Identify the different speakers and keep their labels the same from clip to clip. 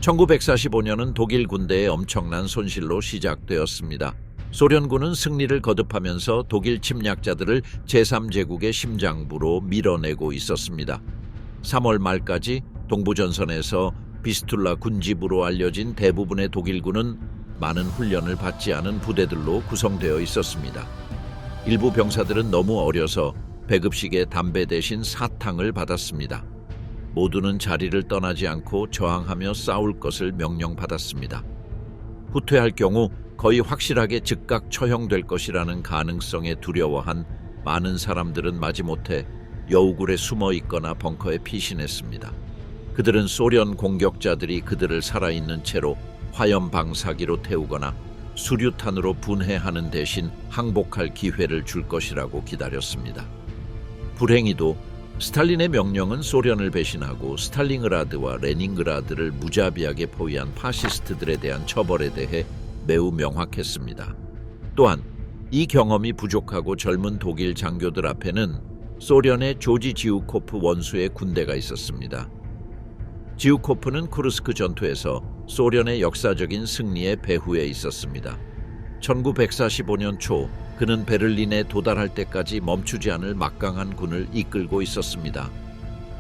Speaker 1: 1945년은 독일 군대의 엄청난 손실로 시작되었습니다. 소련군은 승리를 거듭하면서 독일 침략자들을 제3제국의 심장부로 밀어내고 있었습니다. 3월 말까지 동부전선에서 비스툴라 군집으로 알려진 대부분의 독일군은 많은 훈련을 받지 않은 부대들로 구성되어 있었습니다. 일부 병사들은 너무 어려서 배급식에 담배 대신 사탕을 받았습니다. 모두는 자리를 떠나지 않고 저항하며 싸울 것을 명령받았습니다. 후퇴할 경우 거의 확실하게 즉각 처형될 것이라는 가능성에 두려워한 많은 사람들은 마지못해 여우굴에 숨어 있거나 벙커에 피신했습니다. 그들은 소련 공격자들이 그들을 살아있는 채로 화염 방사기로 태우거나 수류탄으로 분해하는 대신 항복할 기회를 줄 것이라고 기다렸습니다. 불행히도 스탈린의 명령은 소련을 배신하고 스탈링그라드와 레닌그라드를 무자비하게 포위한 파시스트들에 대한 처벌에 대해 매우 명확했습니다. 또한 이 경험이 부족하고 젊은 독일 장교들 앞에는 소련의 조지 지우코프 원수의 군대가 있었습니다. 지우코프는 쿠르스크 전투에서 소련의 역사적인 승리의 배후에 있었습니다. 1945년 초 그는 베를린에 도달할 때까지 멈추지 않을 막강한 군을 이끌고 있었습니다.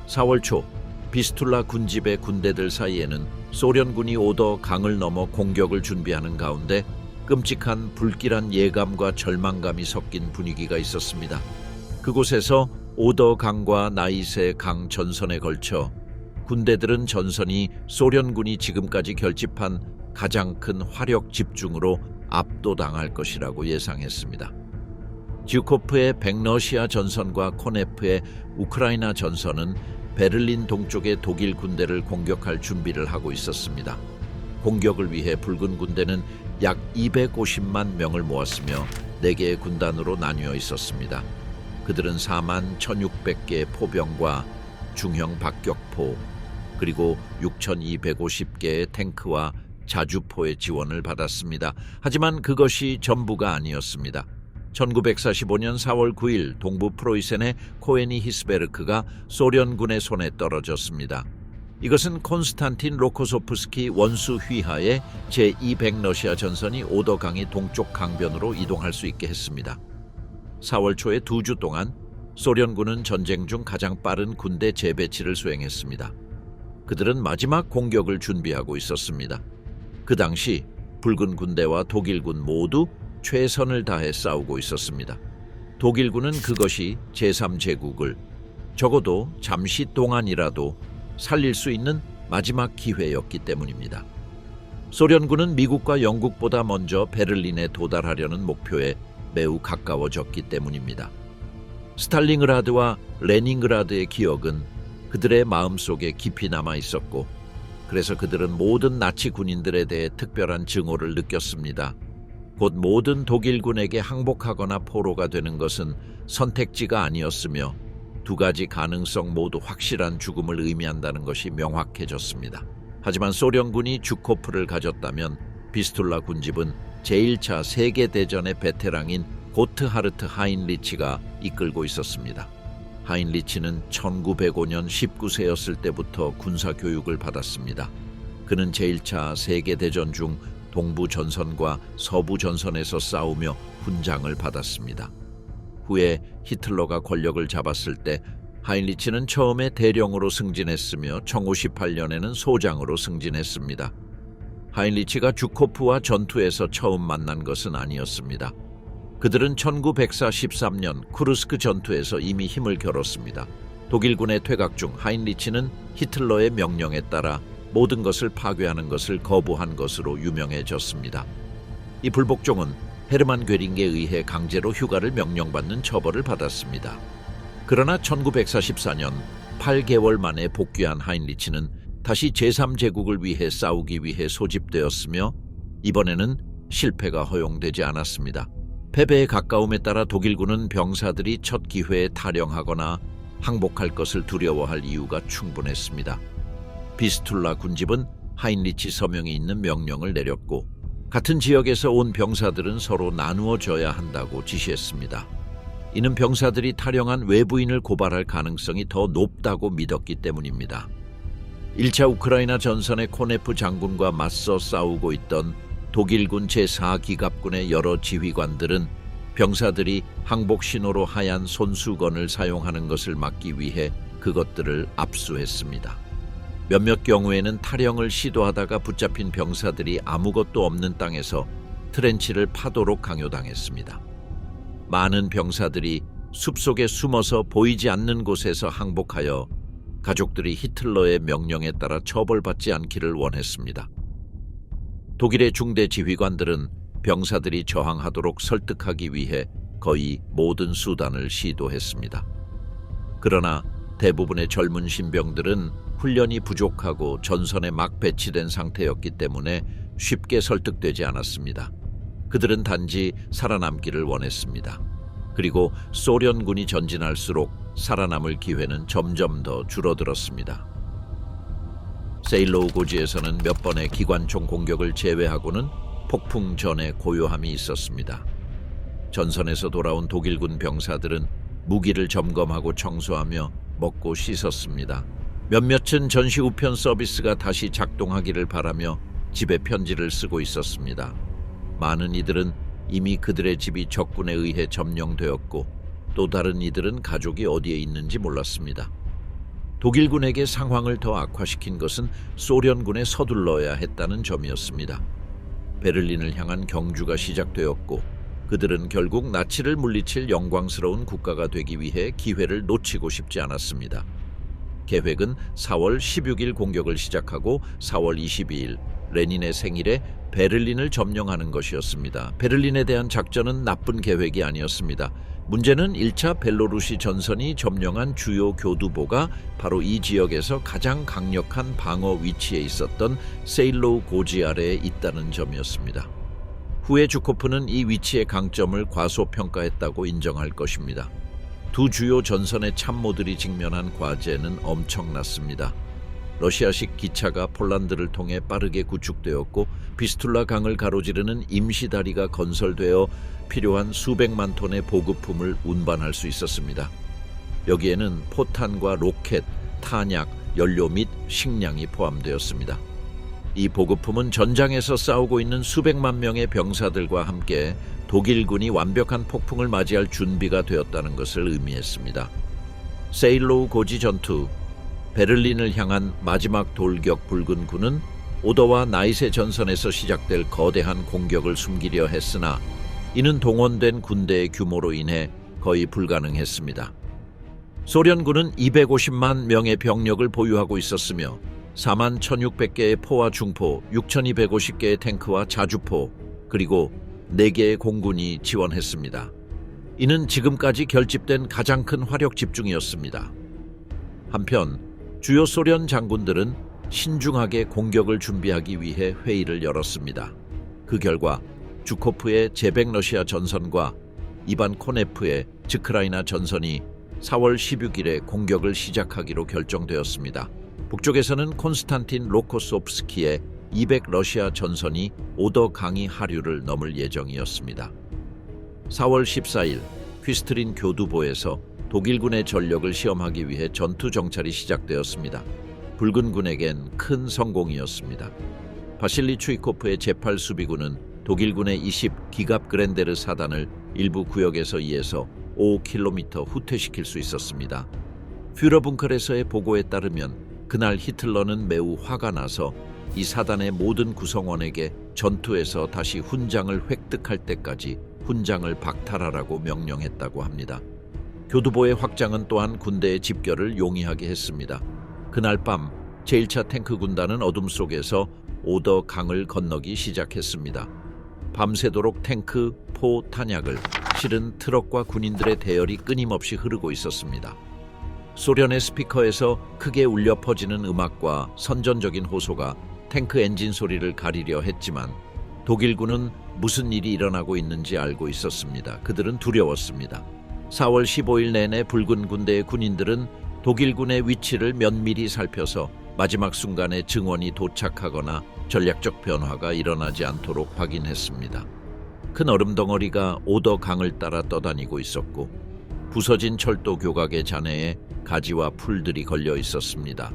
Speaker 1: 4월 초 비스툴라 군집의 군대들 사이에는 소련군이 오더 강을 넘어 공격을 준비하는 가운데 끔찍한 불길한 예감과 절망감이 섞인 분위기가 있었습니다. 그곳에서 오더 강과 나이세 강 전선에 걸쳐 군대들은 전선이 소련군이 지금까지 결집한 가장 큰 화력 집중으로 압도당할 것이라고 예상했습니다. 지우코프의 백러시아 전선과 코네프의 우크라이나 전선은 베를린 동쪽의 독일 군대를 공격할 준비를 하고 있었습니다. 공격을 위해 붉은 군대는 약 250만 명을 모았으며 4개의 군단으로 나뉘어 있었습니다. 그들은 4만 1600개의 포병과 중형 박격포 그리고 6250개의 탱크와 자주포의 지원을 받았습니다. 하지만 그것이 전부가 아니었습니다. 1945년 4월 9일 동부 프로이센의 코에니 히스베르크가 소련군의 손에 떨어졌습니다. 이것은 콘스탄틴 로코소프스키 원수 휘하의 제2백러시아 전선이 오더강의 동쪽 강변으로 이동할 수 있게 했습니다. 4월 초에 2주 동안 소련군은 전쟁 중 가장 빠른 군대 재배치를 수행했습니다. 그들은 마지막 공격을 준비하고 있었습니다. 그 당시 붉은 군대와 독일군 모두 최선을 다해 싸우고 있었습니다. 독일군은 그것이 제3제국을 적어도 잠시 동안이라도 살릴 수 있는 마지막 기회였기 때문입니다. 소련군은 미국과 영국보다 먼저 베를린에 도달하려는 목표에 매우 가까워졌기 때문입니다. 스탈링그라드와 레닌그라드의 기억은 그들의 마음속에 깊이 남아 있었고 그래서 그들은 모든 나치 군인들에 대해 특별한 증오를 느꼈습니다. 곧 모든 독일군에게 항복하거나 포로가 되는 것은 선택지가 아니었으며 2가지 가능성 모두 확실한 죽음을 의미한다는 것이 명확해졌습니다. 하지만 소련군이 주코프를 가졌다면 비스툴라 군집은 제1차 세계대전의 베테랑인 고트하르트 하인리치가 이끌고 있었습니다. 하인리치는 1905년 19세였을 때부터 군사교육을 받았습니다. 그는 제1차 세계대전 중 동부 전선과 서부 전선에서 싸우며 훈장을 받았습니다. 후에 히틀러가 권력을 잡았을 때 하인리치는 처음에 대령으로 승진했으며 1918년에는 소장으로 승진했습니다. 하인리치가 주코프와 전투에서 처음 만난 것은 아니었습니다. 그들은 1943년 쿠르스크 전투에서 이미 힘을 겨뤘습니다. 독일군의 퇴각 중 하인리치는 히틀러의 명령에 따라 모든 것을 파괴하는 것을 거부한 것으로 유명해졌습니다. 이 불복종은 헤르만 괴링에 의해 강제로 휴가를 명령받는 처벌을 받았습니다. 그러나 1944년 8개월 만에 복귀한 하인리치는 다시 제3제국을 위해 싸우기 위해 소집되었으며 이번에는 실패가 허용되지 않았습니다. 패배에 가까움에 따라 독일군은 병사들이 첫 기회에 탈영하거나 항복할 것을 두려워할 이유가 충분했습니다. 비스툴라 군집은 하인리치 서명이 있는 명령을 내렸고 같은 지역에서 온 병사들은 서로 나누어져야 한다고 지시했습니다. 이는 병사들이 탈영한 외부인을 고발할 가능성이 더 높다고 믿었기 때문입니다. 1차 우크라이나 전선의 코네프 장군과 맞서 싸우고 있던 독일군 제4기갑군의 여러 지휘관들은 병사들이 항복 신호로 하얀 손수건을 사용하는 것을 막기 위해 그것들을 압수했습니다. 몇몇 경우에는 탈영을 시도하다가 붙잡힌 병사들이 아무것도 없는 땅에서 트렌치를 파도록 강요당했습니다. 많은 병사들이 숲속에 숨어서 보이지 않는 곳에서 항복하여 가족들이 히틀러의 명령에 따라 처벌받지 않기를 원했습니다. 독일의 중대 지휘관들은 병사들이 저항하도록 설득하기 위해 거의 모든 수단을 시도했습니다. 그러나 대부분의 젊은 신병들은 훈련이 부족하고 전선에 막 배치된 상태였기 때문에 쉽게 설득되지 않았습니다. 그들은 단지 살아남기를 원했습니다. 그리고 소련군이 전진할수록 살아남을 기회는 점점 더 줄어들었습니다. 세일로우 고지에서는 몇 번의 기관총 공격을 제외하고는 폭풍 전에 고요함이 있었습니다. 전선에서 돌아온 독일군 병사들은 무기를 점검하고 청소하며 먹고 씻었습니다. 몇몇은 전시 우편 서비스가 다시 작동하기를 바라며 집에 편지를 쓰고 있었습니다. 많은 이들은 이미 그들의 집이 적군에 의해 점령되었고 또 다른 이들은 가족이 어디에 있는지 몰랐습니다. 독일군에게 상황을 더 악화시킨 것은 소련군에 서둘러야 했다는 점이었습니다. 베를린을 향한 경주가 시작되었고 그들은 결국 나치를 물리칠 영광스러운 국가가 되기 위해 기회를 놓치고 싶지 않았습니다. 계획은 4월 16일 공격을 시작하고 4월 22일 레닌의 생일에 베를린을 점령하는 것이었습니다. 베를린에 대한 작전은 나쁜 계획이 아니었습니다. 문제는 1차 벨로루시 전선이 점령한 주요 교두보가 바로 이 지역에서 가장 강력한 방어 위치에 있었던 세일로우 고지 아래에 있다는 점이었습니다. 후에 주코프는 이 위치의 강점을 과소평가했다고 인정할 것입니다. 두 주요 전선의 참모들이 직면한 과제는 엄청났습니다. 러시아식 기차가 폴란드를 통해 빠르게 구축되었고 비스툴라 강을 가로지르는 임시다리가 건설되어 필요한 수백만 톤의 보급품을 운반할 수 있었습니다. 여기에는 포탄과 로켓, 탄약, 연료 및 식량이 포함되었습니다. 이 보급품은 전장에서 싸우고 있는 수백만 명의 병사들과 함께 독일군이 완벽한 폭풍을 맞이할 준비가 되었다는 것을 의미했습니다. 세일로우 고지 전투, 베를린을 향한 마지막 돌격 붉은군은 오더와 나이세 전선에서 시작될 거대한 공격을 숨기려 했으나 이는 동원된 군대의 규모로 인해 거의 불가능했습니다. 소련군은 250만 명의 병력을 보유하고 있었으며 4만 1,600개의 포와 중포, 6,250개의 탱크와 자주포, 그리고 4개의 공군이 지원했습니다. 이는 지금까지 결집된 가장 큰 화력 집중이었습니다. 한편 주요 소련 장군들은 신중하게 공격을 준비하기 위해 회의를 열었습니다. 그 결과 주코프의 제백러시아 전선과 이반 코네프의 즈크라이나 전선이 4월 16일에 공격을 시작하기로 결정되었습니다. 북쪽에서는 콘스탄틴 로코소프스키의 200러시아 전선이 오더 강이 하류를 넘을 예정이었습니다. 4월 14일 퀴스트린 교두보에서 독일군의 전력을 시험하기 위해 전투 정찰이 시작되었습니다. 붉은군에겐 큰 성공이었습니다. 바실리 추이코프의 제8수비군은 독일군의 20기갑 그랜데르 사단을 일부 구역에서 2에서 5km 후퇴시킬 수 있었습니다. 퓨러 bunker에서의 보고에 따르면 그날 히틀러는 매우 화가 나서 이 사단의 모든 구성원에게 전투에서 다시 훈장을 획득할 때까지 훈장을 박탈하라고 명령했다고 합니다. 교두보의 확장은 또한 군대의 집결을 용이하게 했습니다. 그날 밤 제1차 탱크 군단은 어둠 속에서 오더 강을 건너기 시작했습니다. 밤새도록 탱크, 포, 탄약을 실은 트럭과 군인들의 대열이 끊임없이 흐르고 있었습니다. 소련의 스피커에서 크게 울려 퍼지는 음악과 선전적인 호소가 탱크 엔진 소리를 가리려 했지만 독일군은 무슨 일이 일어나고 있는지 알고 있었습니다. 그들은 두려웠습니다. 4월 15일 내내 붉은 군대의 군인들은 독일군의 위치를 면밀히 살펴서 마지막 순간에 증원이 도착하거나 전략적 변화가 일어나지 않도록 확인했습니다. 큰 얼음 덩어리가 오더 강을 따라 떠다니고 있었고 부서진 철도 교각의 잔해에 가지와 풀들이 걸려 있었습니다.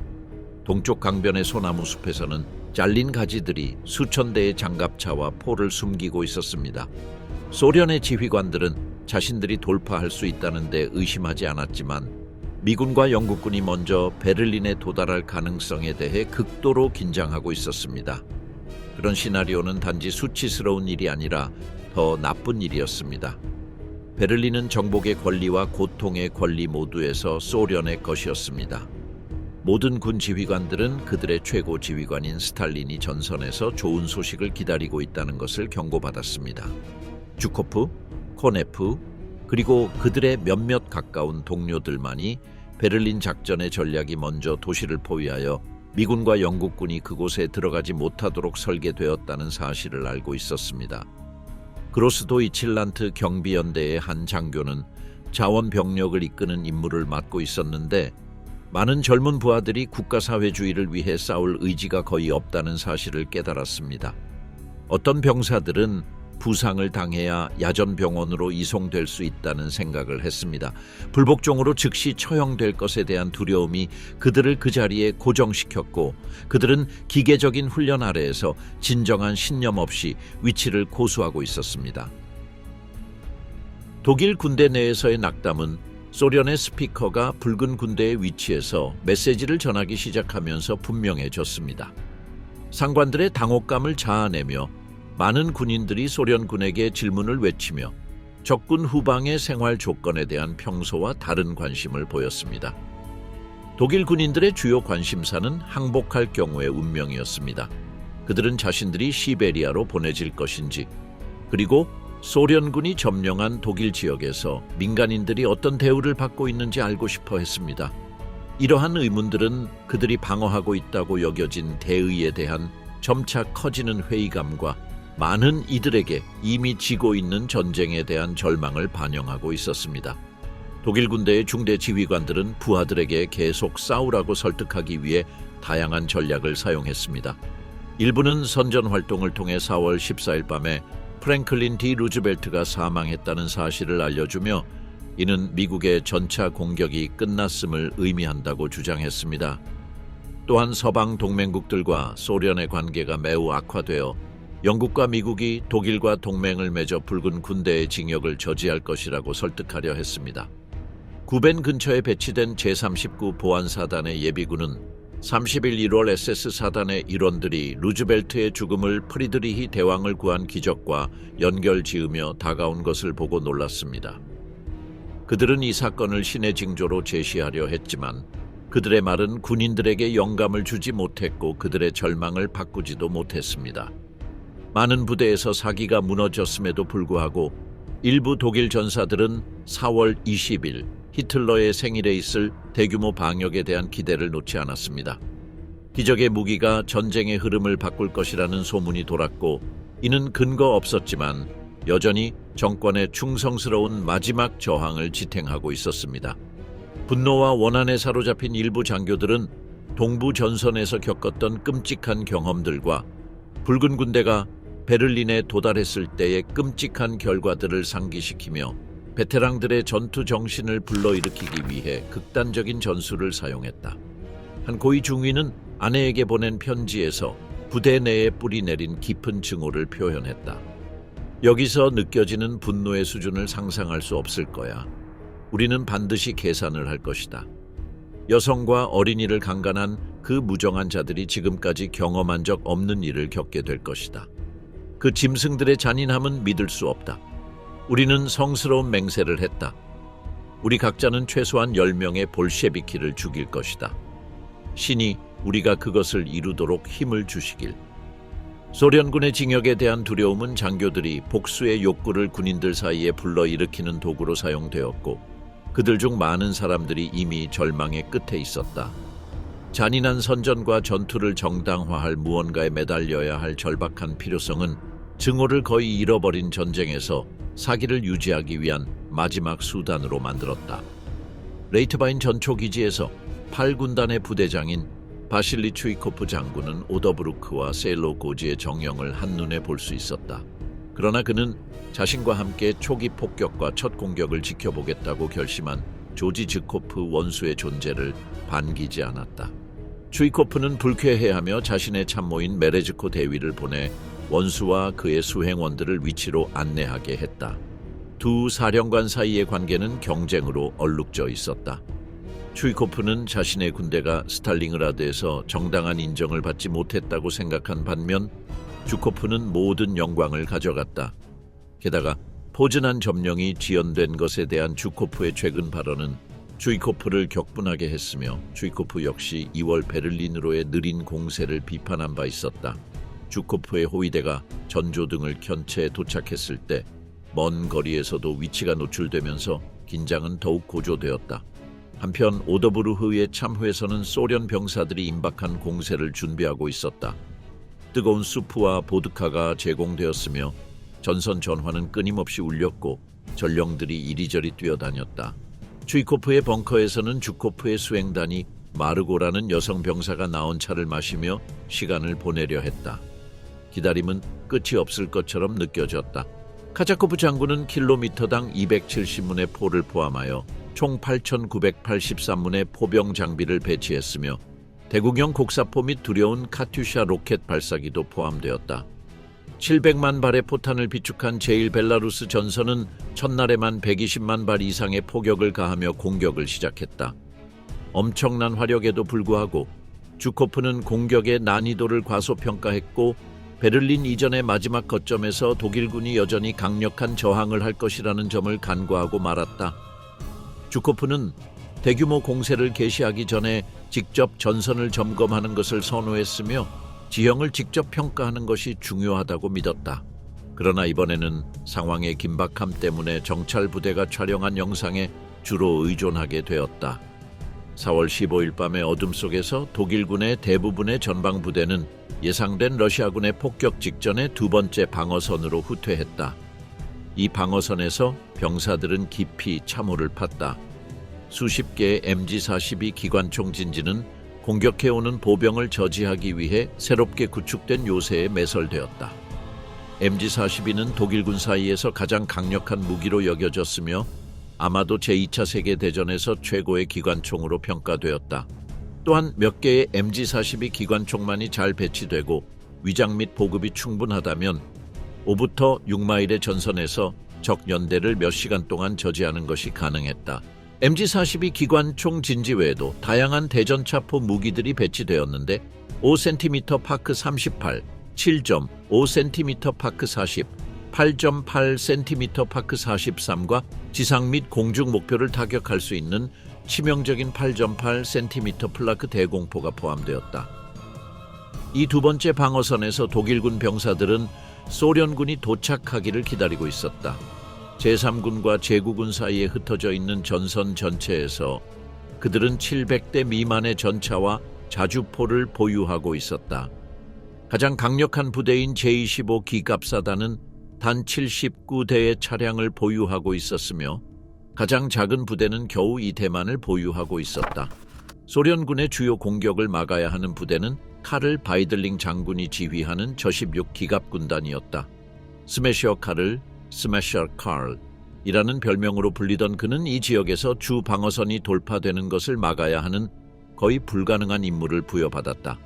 Speaker 1: 동쪽 강변의 소나무 숲에서는 잘린 가지들이 수천 대의 장갑차와 포를 숨기고 있었습니다. 소련의 지휘관들은 자신들이 돌파할 수 있다는 데 의심하지 않았지만 미군과 영국군이 먼저 베를린에 도달할 가능성에 대해 극도로 긴장하고 있었습니다. 그런 시나리오는 단지 수치스러운 일이 아니라 더 나쁜 일이었습니다. 베를린은 정복의 권리와 고통의 권리 모두에서 소련의 것이었습니다. 모든 군 지휘관들은 그들의 최고 지휘관인 스탈린이 전선에서 좋은 소식을 기다리고 있다는 것을 경고받았습니다. 주코프, 코네프, 그리고 그들의 몇몇 가까운 동료들만이 베를린 작전의 전략이 먼저 도시를 포위하여 미군과 영국군이 그곳에 들어가지 못하도록 설계되었다는 사실을 알고 있었습니다. 그로스도이칠란트 경비연대의 한 장교는 자원병력을 이끄는 임무를 맡고 있었는데 많은 젊은 부하들이 국가사회주의를 위해 싸울 의지가 거의 없다는 사실을 깨달았습니다. 어떤 병사들은 부상을 당해야 야전병원으로 이송될 수 있다는 생각을 했습니다. 불복종으로 즉시 처형될 것에 대한 두려움이 그들을 그 자리에 고정시켰고 그들은 기계적인 훈련 아래에서 진정한 신념 없이 위치를 고수하고 있었습니다. 독일 군대 내에서의 낙담은 소련의 스피커가 붉은 군대의 위치에서 메시지를 전하기 시작하면서 분명해졌습니다. 상관들의 당혹감을 자아내며 많은 군인들이 소련군에게 질문을 외치며 적군 후방의 생활 조건에 대한 평소와 다른 관심을 보였습니다. 독일 군인들의 주요 관심사는 항복할 경우의 운명이었습니다. 그들은 자신들이 시베리아로 보내질 것인지, 그리고 소련군이 점령한 독일 지역에서 민간인들이 어떤 대우를 받고 있는지 알고 싶어 했습니다. 이러한 의문들은 그들이 방어하고 있다고 여겨진 대의에 대한 점차 커지는 회의감과 많은 이들에게 이미 지고 있는 전쟁에 대한 절망을 반영하고 있었습니다. 독일 군대의 중대 지휘관들은 부하들에게 계속 싸우라고 설득하기 위해 다양한 전략을 사용했습니다. 일부는 선전 활동을 통해 4월 14일 밤에 프랭클린 D. 루즈벨트가 사망했다는 사실을 알려주며 이는 미국의 전차 공격이 끝났음을 의미한다고 주장했습니다. 또한 서방 동맹국들과 소련의 관계가 매우 악화되어 영국과 미국이 독일과 동맹을 맺어 붉은 군대의 징역을 저지할 것이라고 설득하려 했습니다. 구벤 근처에 배치된 제39 보안사단의 예비군은 30일 1월 SS 사단의 일원들이 루즈벨트의 죽음을 프리드리히 대왕을 구한 기적과 연결지으며 다가온 것을 보고 놀랐습니다. 그들은 이 사건을 신의 징조로 제시하려 했지만 그들의 말은 군인들에게 영감을 주지 못했고 그들의 절망을 바꾸지도 못했습니다. 많은 부대에서 사기가 무너졌음에도 불구하고 일부 독일 전사들은 4월 20일 히틀러의 생일에 있을 대규모 방역에 대한 기대를 놓지 않았습니다. 기적의 무기가 전쟁의 흐름을 바꿀 것이라는 소문이 돌았고 이는 근거 없었지만 여전히 정권에 충성스러운 마지막 저항을 지탱하고 있었습니다. 분노와 원한에 사로잡힌 일부 장교들은 동부 전선에서 겪었던 끔찍한 경험들과 붉은 군대가 베를린에 도달했을 때의 끔찍한 결과들을 상기시키며 베테랑들의 전투 정신을 불러일으키기 위해 극단적인 전술을 사용했다. 한 고위 중위는 아내에게 보낸 편지에서 부대 내에 뿌리 내린 깊은 증오를 표현했다. 여기서 느껴지는 분노의 수준을 상상할 수 없을 거야. 우리는 반드시 계산을 할 것이다. 여성과 어린이를 강간한 그 무정한 자들이 지금까지 경험한 적 없는 일을 겪게 될 것이다. 그 짐승들의 잔인함은 믿을 수 없다. 우리는 성스러운 맹세를 했다. 우리 각자는 최소한 10명의 볼셰비키를 죽일 것이다. 신이 우리가 그것을 이루도록 힘을 주시길. 소련군의 징역에 대한 두려움은 장교들이 복수의 욕구를 군인들 사이에 불러일으키는 도구로 사용되었고 그들 중 많은 사람들이 이미 절망의 끝에 있었다. 잔인한 선전과 전투를 정당화할 무언가에 매달려야 할 절박한 필요성은 증오를 거의 잃어버린 전쟁에서 사기를 유지하기 위한 마지막 수단으로 만들었다. 레이트바인 전초기지에서 8군단의 부대장인 바실리 추이코프 장군은 오더브루크와 세일로고지의 정령을 한눈에 볼 수 있었다. 그러나 그는 자신과 함께 초기 폭격과 첫 공격을 지켜보겠다고 결심한 조지 즈코프 원수의 존재를 반기지 않았다. 추이코프는 불쾌해하며 자신의 참모인 메레즈코 대위를 보내 원수와 그의 수행원들을 위치로 안내하게 했다. 두 사령관 사이의 관계는 경쟁으로 얼룩져 있었다. 추이코프는 자신의 군대가 스탈링그라드에서 정당한 인정을 받지 못했다고 생각한 반면 주코프는 모든 영광을 가져갔다. 게다가 포즈난 점령이 지연된 것에 대한 주코프의 최근 발언은 추이코프를 격분하게 했으며 추이코프 역시 2월 베를린으로의 느린 공세를 비판한 바 있었다. 주코프의 호위대가 전조등을 켠 채 도착했을 때 먼 거리에서도 위치가 노출되면서 긴장은 더욱 고조되었다. 한편 오더부르흐의 참호에서는 소련 병사들이 임박한 공세를 준비하고 있었다. 뜨거운 수프와 보드카가 제공되었으며 전선 전화는 끊임없이 울렸고 전령들이 이리저리 뛰어다녔다. 추이코프의 벙커에서는 주코프의 수행단이 마르고라는 여성 병사가 나온 차를 마시며 시간을 보내려 했다. 기다림은 끝이 없을 것처럼 느껴졌다. 카자코프 장군은 킬로미터당 270문의 포를 포함하여 총 8,983문의 포병 장비를 배치했으며 대구경 곡사포 및 두려운 카투샤 로켓 발사기도 포함되었다. 700만 발의 포탄을 비축한 제1벨라루스 전선은 첫날에만 120만 발 이상의 포격을 가하며 공격을 시작했다. 엄청난 화력에도 불구하고 주코프는 공격의 난이도를 과소평가했고 베를린 이전의 마지막 거점에서 독일군이 여전히 강력한 저항을 할 것이라는 점을 간과하고 말았다. 주코프는 대규모 공세를 개시하기 전에 직접 전선을 점검하는 것을 선호했으며 지형을 직접 평가하는 것이 중요하다고 믿었다. 그러나 이번에는 상황의 긴박함 때문에 정찰 부대가 촬영한 영상에 주로 의존하게 되었다. 4월 15일 밤의 어둠 속에서 독일군의 대부분의 전방 부대는 예상된 러시아군의 폭격 직전에 두 번째 방어선으로 후퇴했다. 이 방어선에서 병사들은 깊이 참호를 팠다. 수십 개의 MG-42 기관총 진지는 공격해오는 보병을 저지하기 위해 새롭게 구축된 요새에 매설되었다. MG-42는 독일군 사이에서 가장 강력한 무기로 여겨졌으며 아마도 제2차 세계대전에서 최고의 기관총으로 평가되었다. 또한 몇 개의 MG-42 기관총만이 잘 배치되고 위장 및 보급이 충분하다면 5부터 6마일의 전선에서 적 연대를 몇 시간 동안 저지하는 것이 가능했다. MG-42 기관총 진지 외에도 다양한 대전차포 무기들이 배치되었는데 5cm 파크 38, 7.5cm 파크 40, 8.8cm 파크 43과 지상 및 공중 목표를 타격할 수 있는 치명적인 8.8cm 플라크 대공포가 포함되었다. 이 두 번째 방어선에서 독일군 병사들은 소련군이 도착하기를 기다리고 있었다. 제3군과 제9군 사이에 흩어져 있는 전선 전체에서 그들은 700대 미만의 전차와 자주포를 보유하고 있었다. 가장 강력한 부대인 제25 기갑사단은 단 79대의 차량을 보유하고 있었으며 가장 작은 부대는 겨우 2대만을 보유하고 있었다. 소련군의 주요 공격을 막아야 하는 부대는 카를 바이들링 장군이 지휘하는 저16 기갑군단이었다. 스매셔 칼이라는 별명으로 불리던 그는 이 지역에서 주 방어선이 돌파되는 것을 막아야 하는 거의 불가능한 임무를 부여받았다.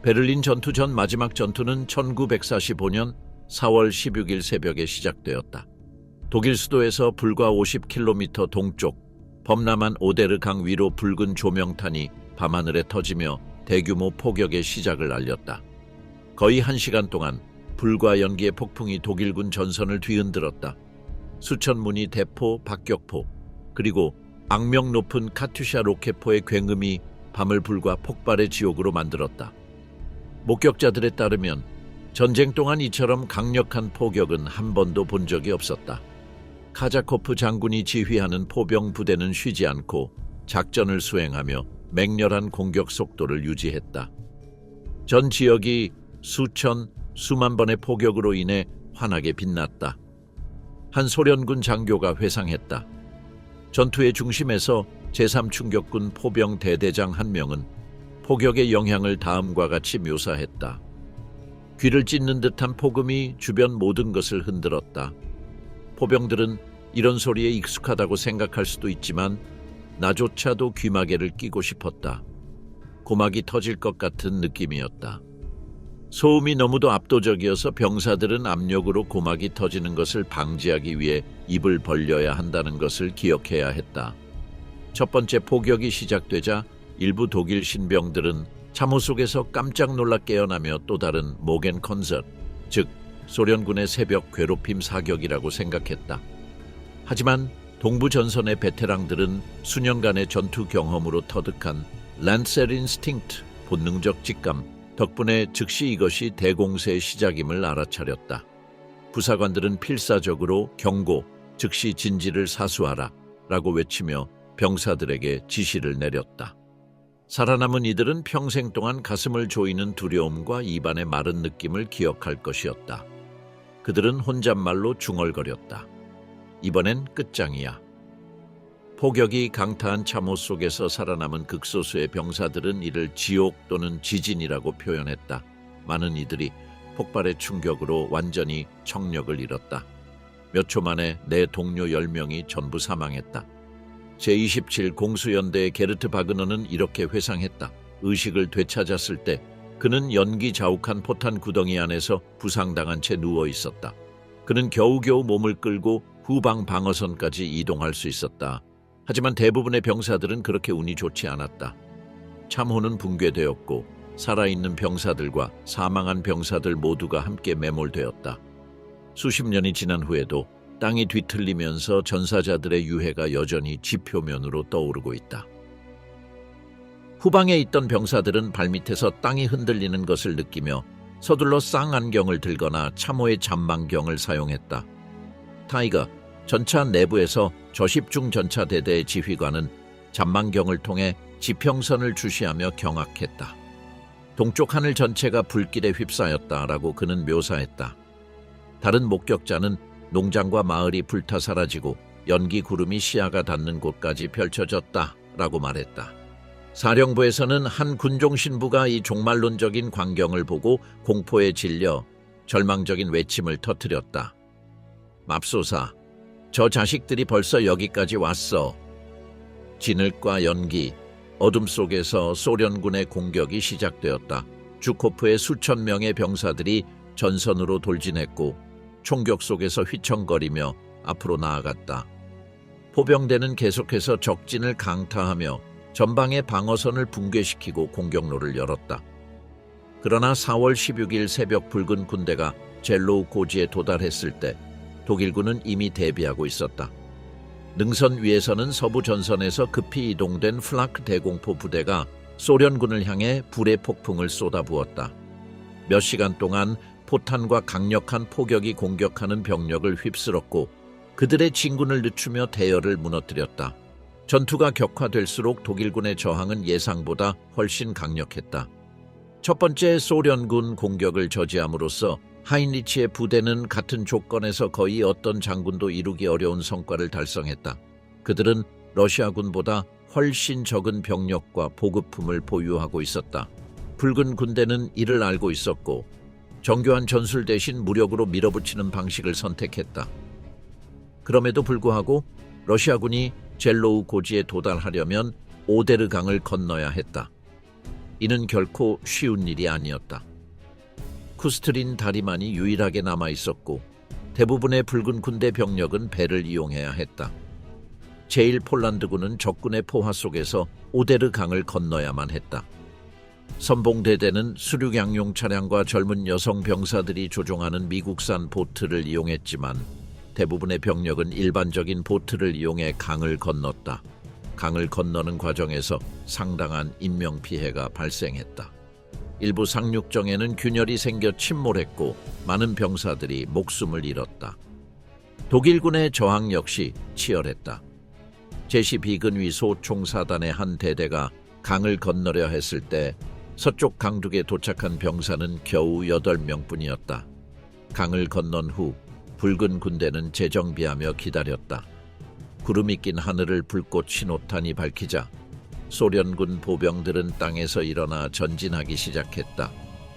Speaker 1: 베를린 전투 전 마지막 전투는 1945년 4월 16일 새벽에 시작되었다. 독일 수도에서 불과 50km 동쪽 범람한 오데르 강 위로 붉은 조명탄이 밤하늘에 터지며 대규모 포격의 시작을 알렸다. 거의 1시간 동안 불과 연기의 폭풍이 독일군 전선을 뒤흔들었다. 수천 문의 대포, 박격포, 그리고 악명 높은 카투샤 로켓포의 굉음이 밤을 불과 폭발의 지옥으로 만들었다. 목격자들에 따르면 전쟁 동안 이처럼 강력한 포격은 한 번도 본 적이 없었다. 카자코프 장군이 지휘하는 포병 부대는 쉬지 않고 작전을 수행하며 맹렬한 공격 속도를 유지했다. 전 지역이 수만 번의 포격으로 인해 환하게 빛났다. 한 소련군 장교가 회상했다. 전투의 중심에서 제3충격군 포병 대대장 한 명은 포격의 영향을 다음과 같이 묘사했다. 귀를 찢는 듯한 폭음이 주변 모든 것을 흔들었다. 포병들은 이런 소리에 익숙하다고 생각할 수도 있지만 나조차도 귀마개를 끼고 싶었다. 고막이 터질 것 같은 느낌이었다. 소음이 너무도 압도적이어서 병사들은 압력으로 고막이 터지는 것을 방지하기 위해 입을 벌려야 한다는 것을 기억해야 했다. 첫 번째 폭격이 시작되자 일부 독일 신병들은 참호 속에서 깜짝 놀라 깨어나며 또 다른 모겐 컨서트, 즉 소련군의 새벽 괴롭힘 사격이라고 생각했다. 하지만 동부 전선의 베테랑들은 수년간의 전투 경험으로 터득한 란셀 인스팅트, 본능적 직감 덕분에 즉시 이것이 대공세의 시작임을 알아차렸다. 부사관들은 필사적으로 경고, 즉시 진지를 사수하라 라고 외치며 병사들에게 지시를 내렸다. 살아남은 이들은 평생 동안 가슴을 조이는 두려움과 입안의 마른 느낌을 기억할 것이었다. 그들은 혼잣말로 중얼거렸다. 이번엔 끝장이야. 폭격이 강타한 참호 속에서 살아남은 극소수의 병사들은 이를 지옥 또는 지진이라고 표현했다. 많은 이들이 폭발의 충격으로 완전히 청력을 잃었다. 몇 초 만에 내 동료 10명이 전부 사망했다. 제27 공수연대의 게르트 바그너는 이렇게 회상했다. 의식을 되찾았을 때 그는 연기 자욱한 포탄 구덩이 안에서 부상당한 채 누워 있었다. 그는 겨우겨우 몸을 끌고 후방 방어선까지 이동할 수 있었다. 하지만 대부분의 병사들은 그렇게 운이 좋지 않았다. 참호는 붕괴되었고 살아있는 병사들과 사망한 병사들 모두가 함께 매몰되었다. 수십 년이 지난 후에도 땅이 뒤틀리면서 전사자들의 유해가 여전히 지표면으로 떠오르고 있다. 후방에 있던 병사들은 발밑에서 땅이 흔들리는 것을 느끼며 서둘러 쌍안경을 들거나 참호의 잠망경을 사용했다. 타이거, 전차 내부에서 저십중 전차대대의 지휘관은 잠망경을 통해 지평선을 주시하며 경악했다. 동쪽 하늘 전체가 불길에 휩싸였다라고 그는 묘사했다. 다른 목격자는 농장과 마을이 불타 사라지고 연기 구름이 시야가 닿는 곳까지 펼쳐졌다라고 말했다. 사령부에서는 한 군종 신부가 이 종말론적인 광경을 보고 공포에 질려 절망적인 외침을 터뜨렸다. 맙소사, 저 자식들이 벌써 여기까지 왔어. 진흙과 연기, 어둠 속에서 소련군의 공격이 시작되었다. 주코프의 수천 명의 병사들이 전선으로 돌진했고 총격 속에서 휘청거리며 앞으로 나아갔다. 포병대는 계속해서 적진을 강타하며 전방의 방어선을 붕괴시키고 공격로를 열었다. 그러나 4월 16일 새벽 붉은 군대가 젤로우 고지에 도달했을 때 독일군은 이미 대비하고 있었다. 능선 위에서는 서부 전선에서 급히 이동된 플라크 대공포 부대가 소련군을 향해 불의 폭풍을 쏟아부었다. 몇 시간 동안 포탄과 강력한 포격이 공격하는 병력을 휩쓸었고 그들의 진군을 늦추며 대열을 무너뜨렸다. 전투가 격화될수록 독일군의 저항은 예상보다 훨씬 강력했다. 첫 번째 소련군 공격을 저지함으로써 하인리치의 부대는 같은 조건에서 거의 어떤 장군도 이루기 어려운 성과를 달성했다. 그들은 러시아군보다 훨씬 적은 병력과 보급품을 보유하고 있었다. 붉은 군대는 이를 알고 있었고 정교한 전술 대신 무력으로 밀어붙이는 방식을 선택했다. 그럼에도 불구하고 러시아군이 젤로우 고지에 도달하려면 오데르 강을 건너야 했다. 이는 결코 쉬운 일이 아니었다. 쿠스트린 다리만이 유일하게 남아 있었고 대부분의 붉은 군대 병력은 배를 이용해야 했다. 제1폴란드군은 적군의 포화 속에서 오데르 강을 건너야만 했다. 선봉대대는 수륙양용 차량과 젊은 여성 병사들이 조종하는 미국산 보트를 이용했지만 대부분의 병력은 일반적인 보트를 이용해 강을 건넜다. 강을 건너는 과정에서 상당한 인명피해가 발생했다. 일부 상륙정에는 균열이 생겨 침몰했고 많은 병사들이 목숨을 잃었다. 독일군의 저항 역시 치열했다. 제시 비근위 소총사단의 한 대대가 강을 건너려 했을 때 서쪽 강둑에 도착한 병사는 겨우 8명뿐이었다. 강을 건넌 후 붉은 군대는 재정비하며 기다렸다. 구름이 낀 하늘을 불꽃 신호탄이 밝히자 소련군 보병들은 땅에서 일어나 전진하기 시작했다.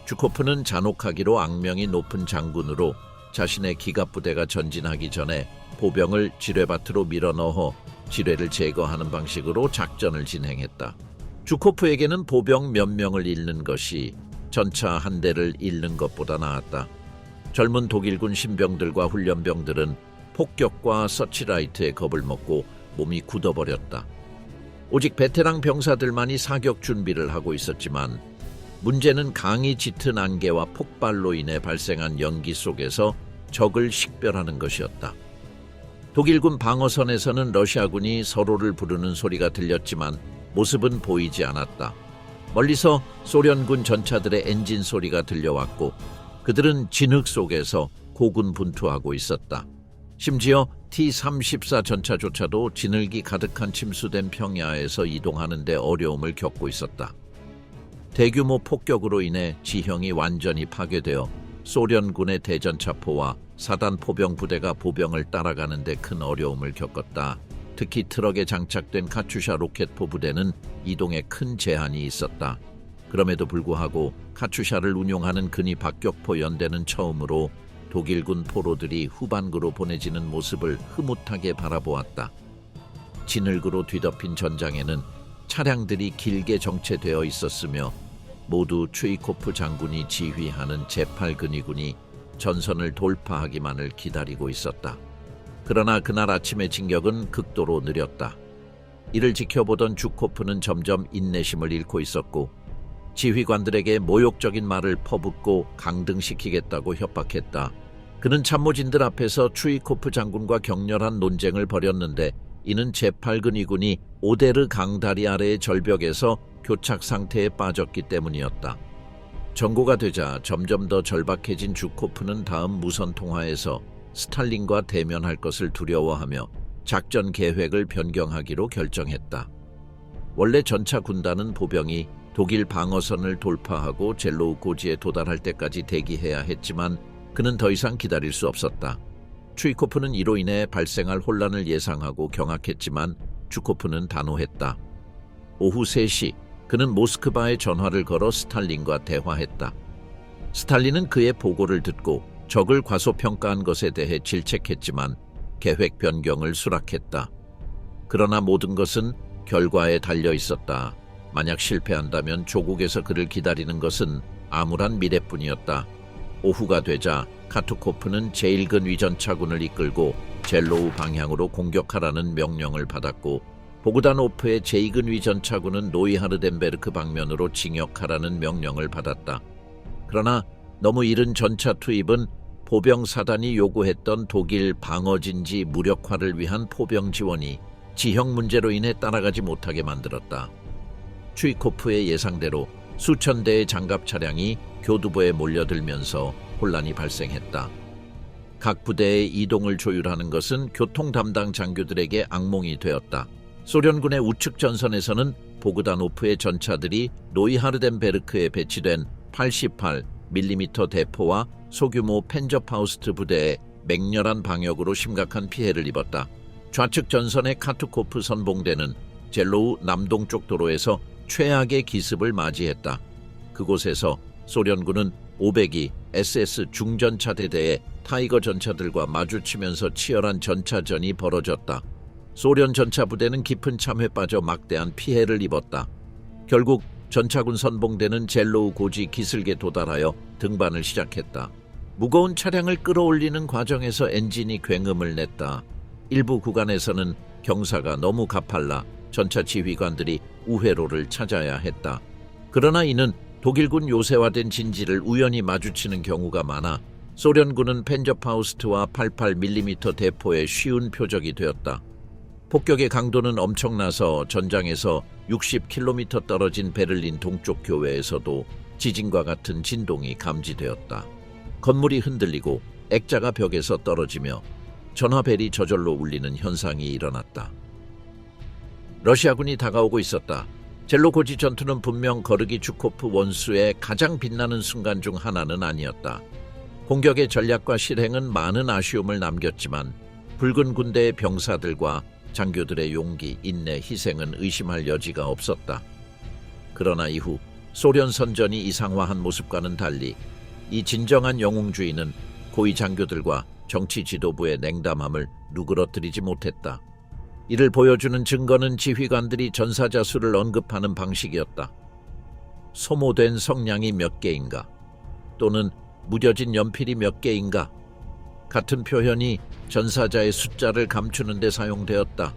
Speaker 1: 주코프는 잔혹하기로 악명이 높은 장군으로 자신의 기갑부대가 전진하기 전에 보병을 지뢰밭으로 밀어넣어 지뢰를 제거하는 방식으로 작전을 진행했다. 주코프에게는 보병 몇 명을 잃는 것이 전차 한 대를 잃는 것보다 나았다. 젊은 독일군 신병들과 훈련병들은 폭격과 서치라이트에 겁을 먹고 몸이 굳어버렸다. 오직 베테랑 병사들만이 사격 준비를 하고 있었지만 문제는 강이 짙은 안개와 폭발로 인해 발생한 연기 속에서 적을 식별하는 것이었다. 독일군 방어선에서는 러시아군이 서로를 부르는 소리가 들렸지만 모습은 보이지 않았다. 멀리서 소련군 전차들의 엔진 소리가 들려왔고 그들은 진흙 속에서 고군분투하고 있었다. 심지어 T-34 전차조차도 진흙이 가득한 침수된 평야에서 이동하는 데 어려움을 겪고 있었다. 대규모 폭격으로 인해 지형이 완전히 파괴되어 소련군의 대전차포와 사단 포병 부대가 보병을 따라가는 데 큰 어려움을 겪었다. 특히 트럭에 장착된 카츄샤 로켓포 부대는 이동에 큰 제한이 있었다. 그럼에도 불구하고 카츄샤를 운용하는 근위 박격포 연대는 처음으로 독일군 포로들이 후반구로 보내지는 모습을 흐뭇하게 바라보았다. 진흙으로 뒤덮인 전장에는 차량들이 길게 정체되어 있었으며 모두 추이코프 장군이 지휘하는 제8근위군이 전선을 돌파하기만을 기다리고 있었다. 그러나 그날 아침의 진격은 극도로 느렸다. 이를 지켜보던 주코프는 점점 인내심을 잃고 있었고 지휘관들에게 모욕적인 말을 퍼붓고 강등시키겠다고 협박했다. 그는 참모진들 앞에서 추이코프 장군과 격렬한 논쟁을 벌였는데 이는 제8근위군이 오데르 강다리 아래의 절벽에서 교착 상태에 빠졌기 때문이었다. 전고가 되자 점점 더 절박해진 주코프는 다음 무선 통화에서 스탈린과 대면할 것을 두려워하며 작전 계획을 변경하기로 결정했다. 원래 전차 군단은 보병이 독일 방어선을 돌파하고 젤로우 고지에 도달할 때까지 대기해야 했지만 그는 더 이상 기다릴 수 없었다. 추이코프는 이로 인해 발생할 혼란을 예상하고 경악했지만 주코프는 단호했다. 오후 3시 그는 모스크바에 전화를 걸어 스탈린과 대화했다. 스탈린은 그의 보고를 듣고 적을 과소평가한 것에 대해 질책했지만 계획 변경을 수락했다. 그러나 모든 것은 결과에 달려 있었다. 만약 실패한다면 조국에서 그를 기다리는 것은 암울한 미래뿐이었다. 오후가 되자 카투코프는 제1근위 전차군을 이끌고 젤로우 방향으로 공격하라는 명령을 받았고 보그다노프의 제2근위 전차군은 노이하르덴베르크 방면으로 진격하라는 명령을 받았다. 그러나 너무 이른 전차 투입은 포병 사단이 요구했던 독일 방어진지 무력화를 위한 포병 지원이 지형 문제로 인해 따라가지 못하게 만들었다. 추이코프의 예상대로 수천 대의 장갑 차량이 교두보에 몰려들면서 혼란이 발생했다. 각 부대의 이동을 조율하는 것은 교통 담당 장교들에게 악몽이 되었다. 소련군의 우측 전선에서는 보그다노프의 전차들이 노이하르덴베르크에 배치된 88mm 대포와 소규모 펜저파우스트 부대의 맹렬한 방역으로 심각한 피해를 입었다. 좌측 전선의 카투코프 선봉대는 젤로우 남동쪽 도로에서 최악의 기습을 맞이했다. 그곳에서 소련군은 502 SS 중전차 대대의 타이거 전차들과 마주치면서 치열한 전차전이 벌어졌다. 소련 전차 부대는 깊은 참에 빠져 막대한 피해를 입었다. 결국 전차군 선봉대는 젤로우 고지 기슭에 도달하여 등반을 시작했다. 무거운 차량을 끌어올리는 과정에서 엔진이 굉음을 냈다. 일부 구간에서는 경사가 너무 가팔라 전차 지휘관들이 우회로를 찾아야 했다. 그러나 이는 독일군 요새화된 진지를 우연히 마주치는 경우가 많아 소련군은 펜저파우스트와 88mm 대포의 쉬운 표적이 되었다. 폭격의 강도는 엄청나서 전장에서 60km 떨어진 베를린 동쪽 교외에서도 지진과 같은 진동이 감지되었다. 건물이 흔들리고 액자가 벽에서 떨어지며 전화벨이 저절로 울리는 현상이 일어났다. 러시아군이 다가오고 있었다. 젤로고지 전투는 분명 거르기 주코프 원수의 가장 빛나는 순간 중 하나는 아니었다. 공격의 전략과 실행은 많은 아쉬움을 남겼지만 붉은 군대의 병사들과 장교들의 용기, 인내, 희생은 의심할 여지가 없었다. 그러나 이후 소련 선전이 이상화한 모습과는 달리 이 진정한 영웅주의는 고위 장교들과 정치 지도부의 냉담함을 누그러뜨리지 못했다. 이를 보여주는 증거는 지휘관들이 전사자 수를 언급하는 방식이었다. 소모된 성냥이 몇 개인가, 또는 무뎌진 연필이 몇 개인가, 같은 표현이 전사자의 숫자를 감추는 데 사용되었다.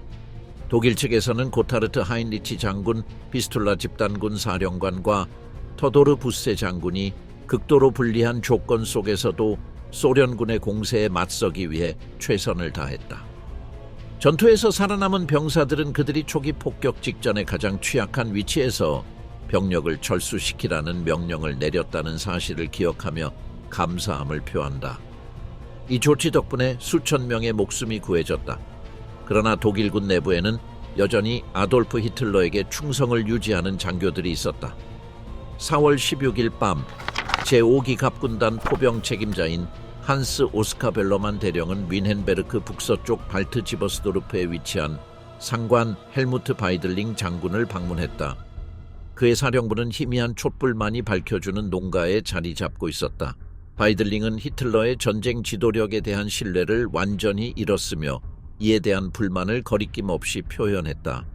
Speaker 1: 독일 측에서는 고타르트 하인리치 장군, 비스툴라 집단군 사령관과 터도르 부세 장군이 극도로 불리한 조건 속에서도 소련군의 공세에 맞서기 위해 최선을 다했다. 전투에서 살아남은 병사들은 그들이 초기 폭격 직전에 가장 취약한 위치에서 병력을 철수시키라는 명령을 내렸다는 사실을 기억하며 감사함을 표한다. 이 조치 덕분에 수천 명의 목숨이 구해졌다. 그러나 독일군 내부에는 여전히 아돌프 히틀러에게 충성을 유지하는 장교들이 있었다. 4월 16일 밤 제5기갑군단 포병 책임자인 한스 오스카 벨러만 대령은 윈헨베르크 북서쪽 발트지버스도르프에 위치한 상관 헬무트 바이들링 장군을 방문했다. 그의 사령부는 희미한 촛불만이 밝혀주는 농가에 자리 잡고 있었다. 바이들링은 히틀러의 전쟁 지도력에 대한 신뢰를 완전히 잃었으며 이에 대한 불만을 거리낌 없이 표현했다.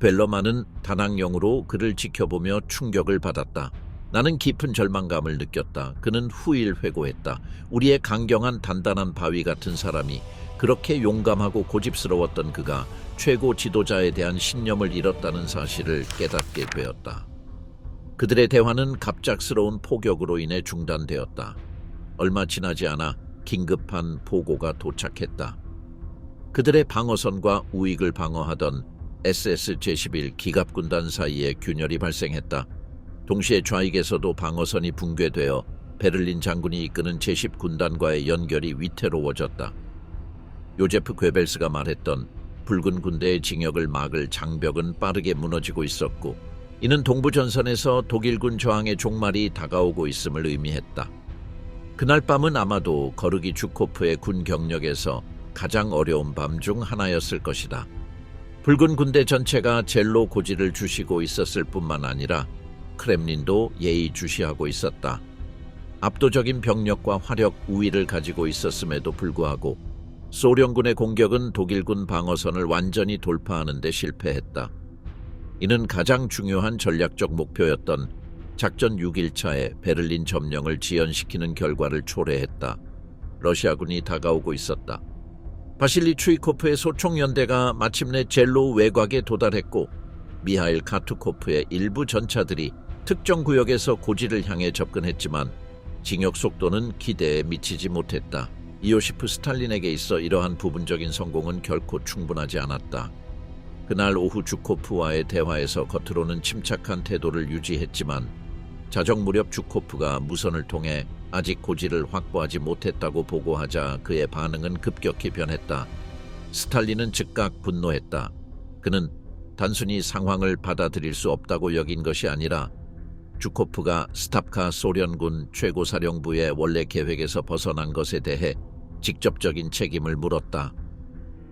Speaker 1: 벨러만은 다낭령으로 그를 지켜보며 충격을 받았다. 나는 깊은 절망감을 느꼈다. 그는 후일 회고했다. 우리의 강경한 단단한 바위 같은 사람이, 그렇게 용감하고 고집스러웠던 그가 최고 지도자에 대한 신념을 잃었다는 사실을 깨닫게 되었다. 그들의 대화는 갑작스러운 포격으로 인해 중단되었다. 얼마 지나지 않아 긴급한 보고가 도착했다. 그들의 방어선과 우익을 방어하던 SS 제11 기갑군단 사이에 균열이 발생했다. 동시에 좌익에서도 방어선이 붕괴되어 베를린 장군이 이끄는 제10 군단과의 연결이 위태로워졌다. 요제프 괴벨스가 말했던 붉은 군대의 징역을 막을 장벽은 빠르게 무너지고 있었고, 이는 동부전선에서 독일군 저항의 종말이 다가오고 있음을 의미했다. 그날 밤은 아마도 거르기 주코프의 군 경력에서 가장 어려운 밤 중 하나였을 것이다. 붉은 군대 전체가 젤로 고지를 주시고 있었을 뿐만 아니라 크렘린도 예의주시하고 있었다. 압도적인 병력과 화력 우위를 가지고 있었음에도 불구하고 소련군의 공격은 독일군 방어선을 완전히 돌파하는 데 실패했다. 이는 가장 중요한 전략적 목표였던 작전 6일차의 베를린 점령을 지연시키는 결과를 초래했다. 러시아군이 다가오고 있었다. 바실리 추이코프의 소총연대가 마침내 젤로우 외곽에 도달했고, 미하일 카투코프의 일부 전차들이 특정 구역에서 고지를 향해 접근했지만 징역 속도는 기대에 미치지 못했다. 이오시프 스탈린에게 있어 이러한 부분적인 성공은 결코 충분하지 않았다. 그날 오후 주코프와의 대화에서 겉으로는 침착한 태도를 유지했지만 자정 무렵 주코프가 무선을 통해 아직 고지를 확보하지 못했다고 보고하자 그의 반응은 급격히 변했다. 스탈린은 즉각 분노했다. 그는 단순히 상황을 받아들일 수 없다고 여긴 것이 아니라 주코프가 스탑카 소련군 최고사령부의 원래 계획에서 벗어난 것에 대해 직접적인 책임을 물었다.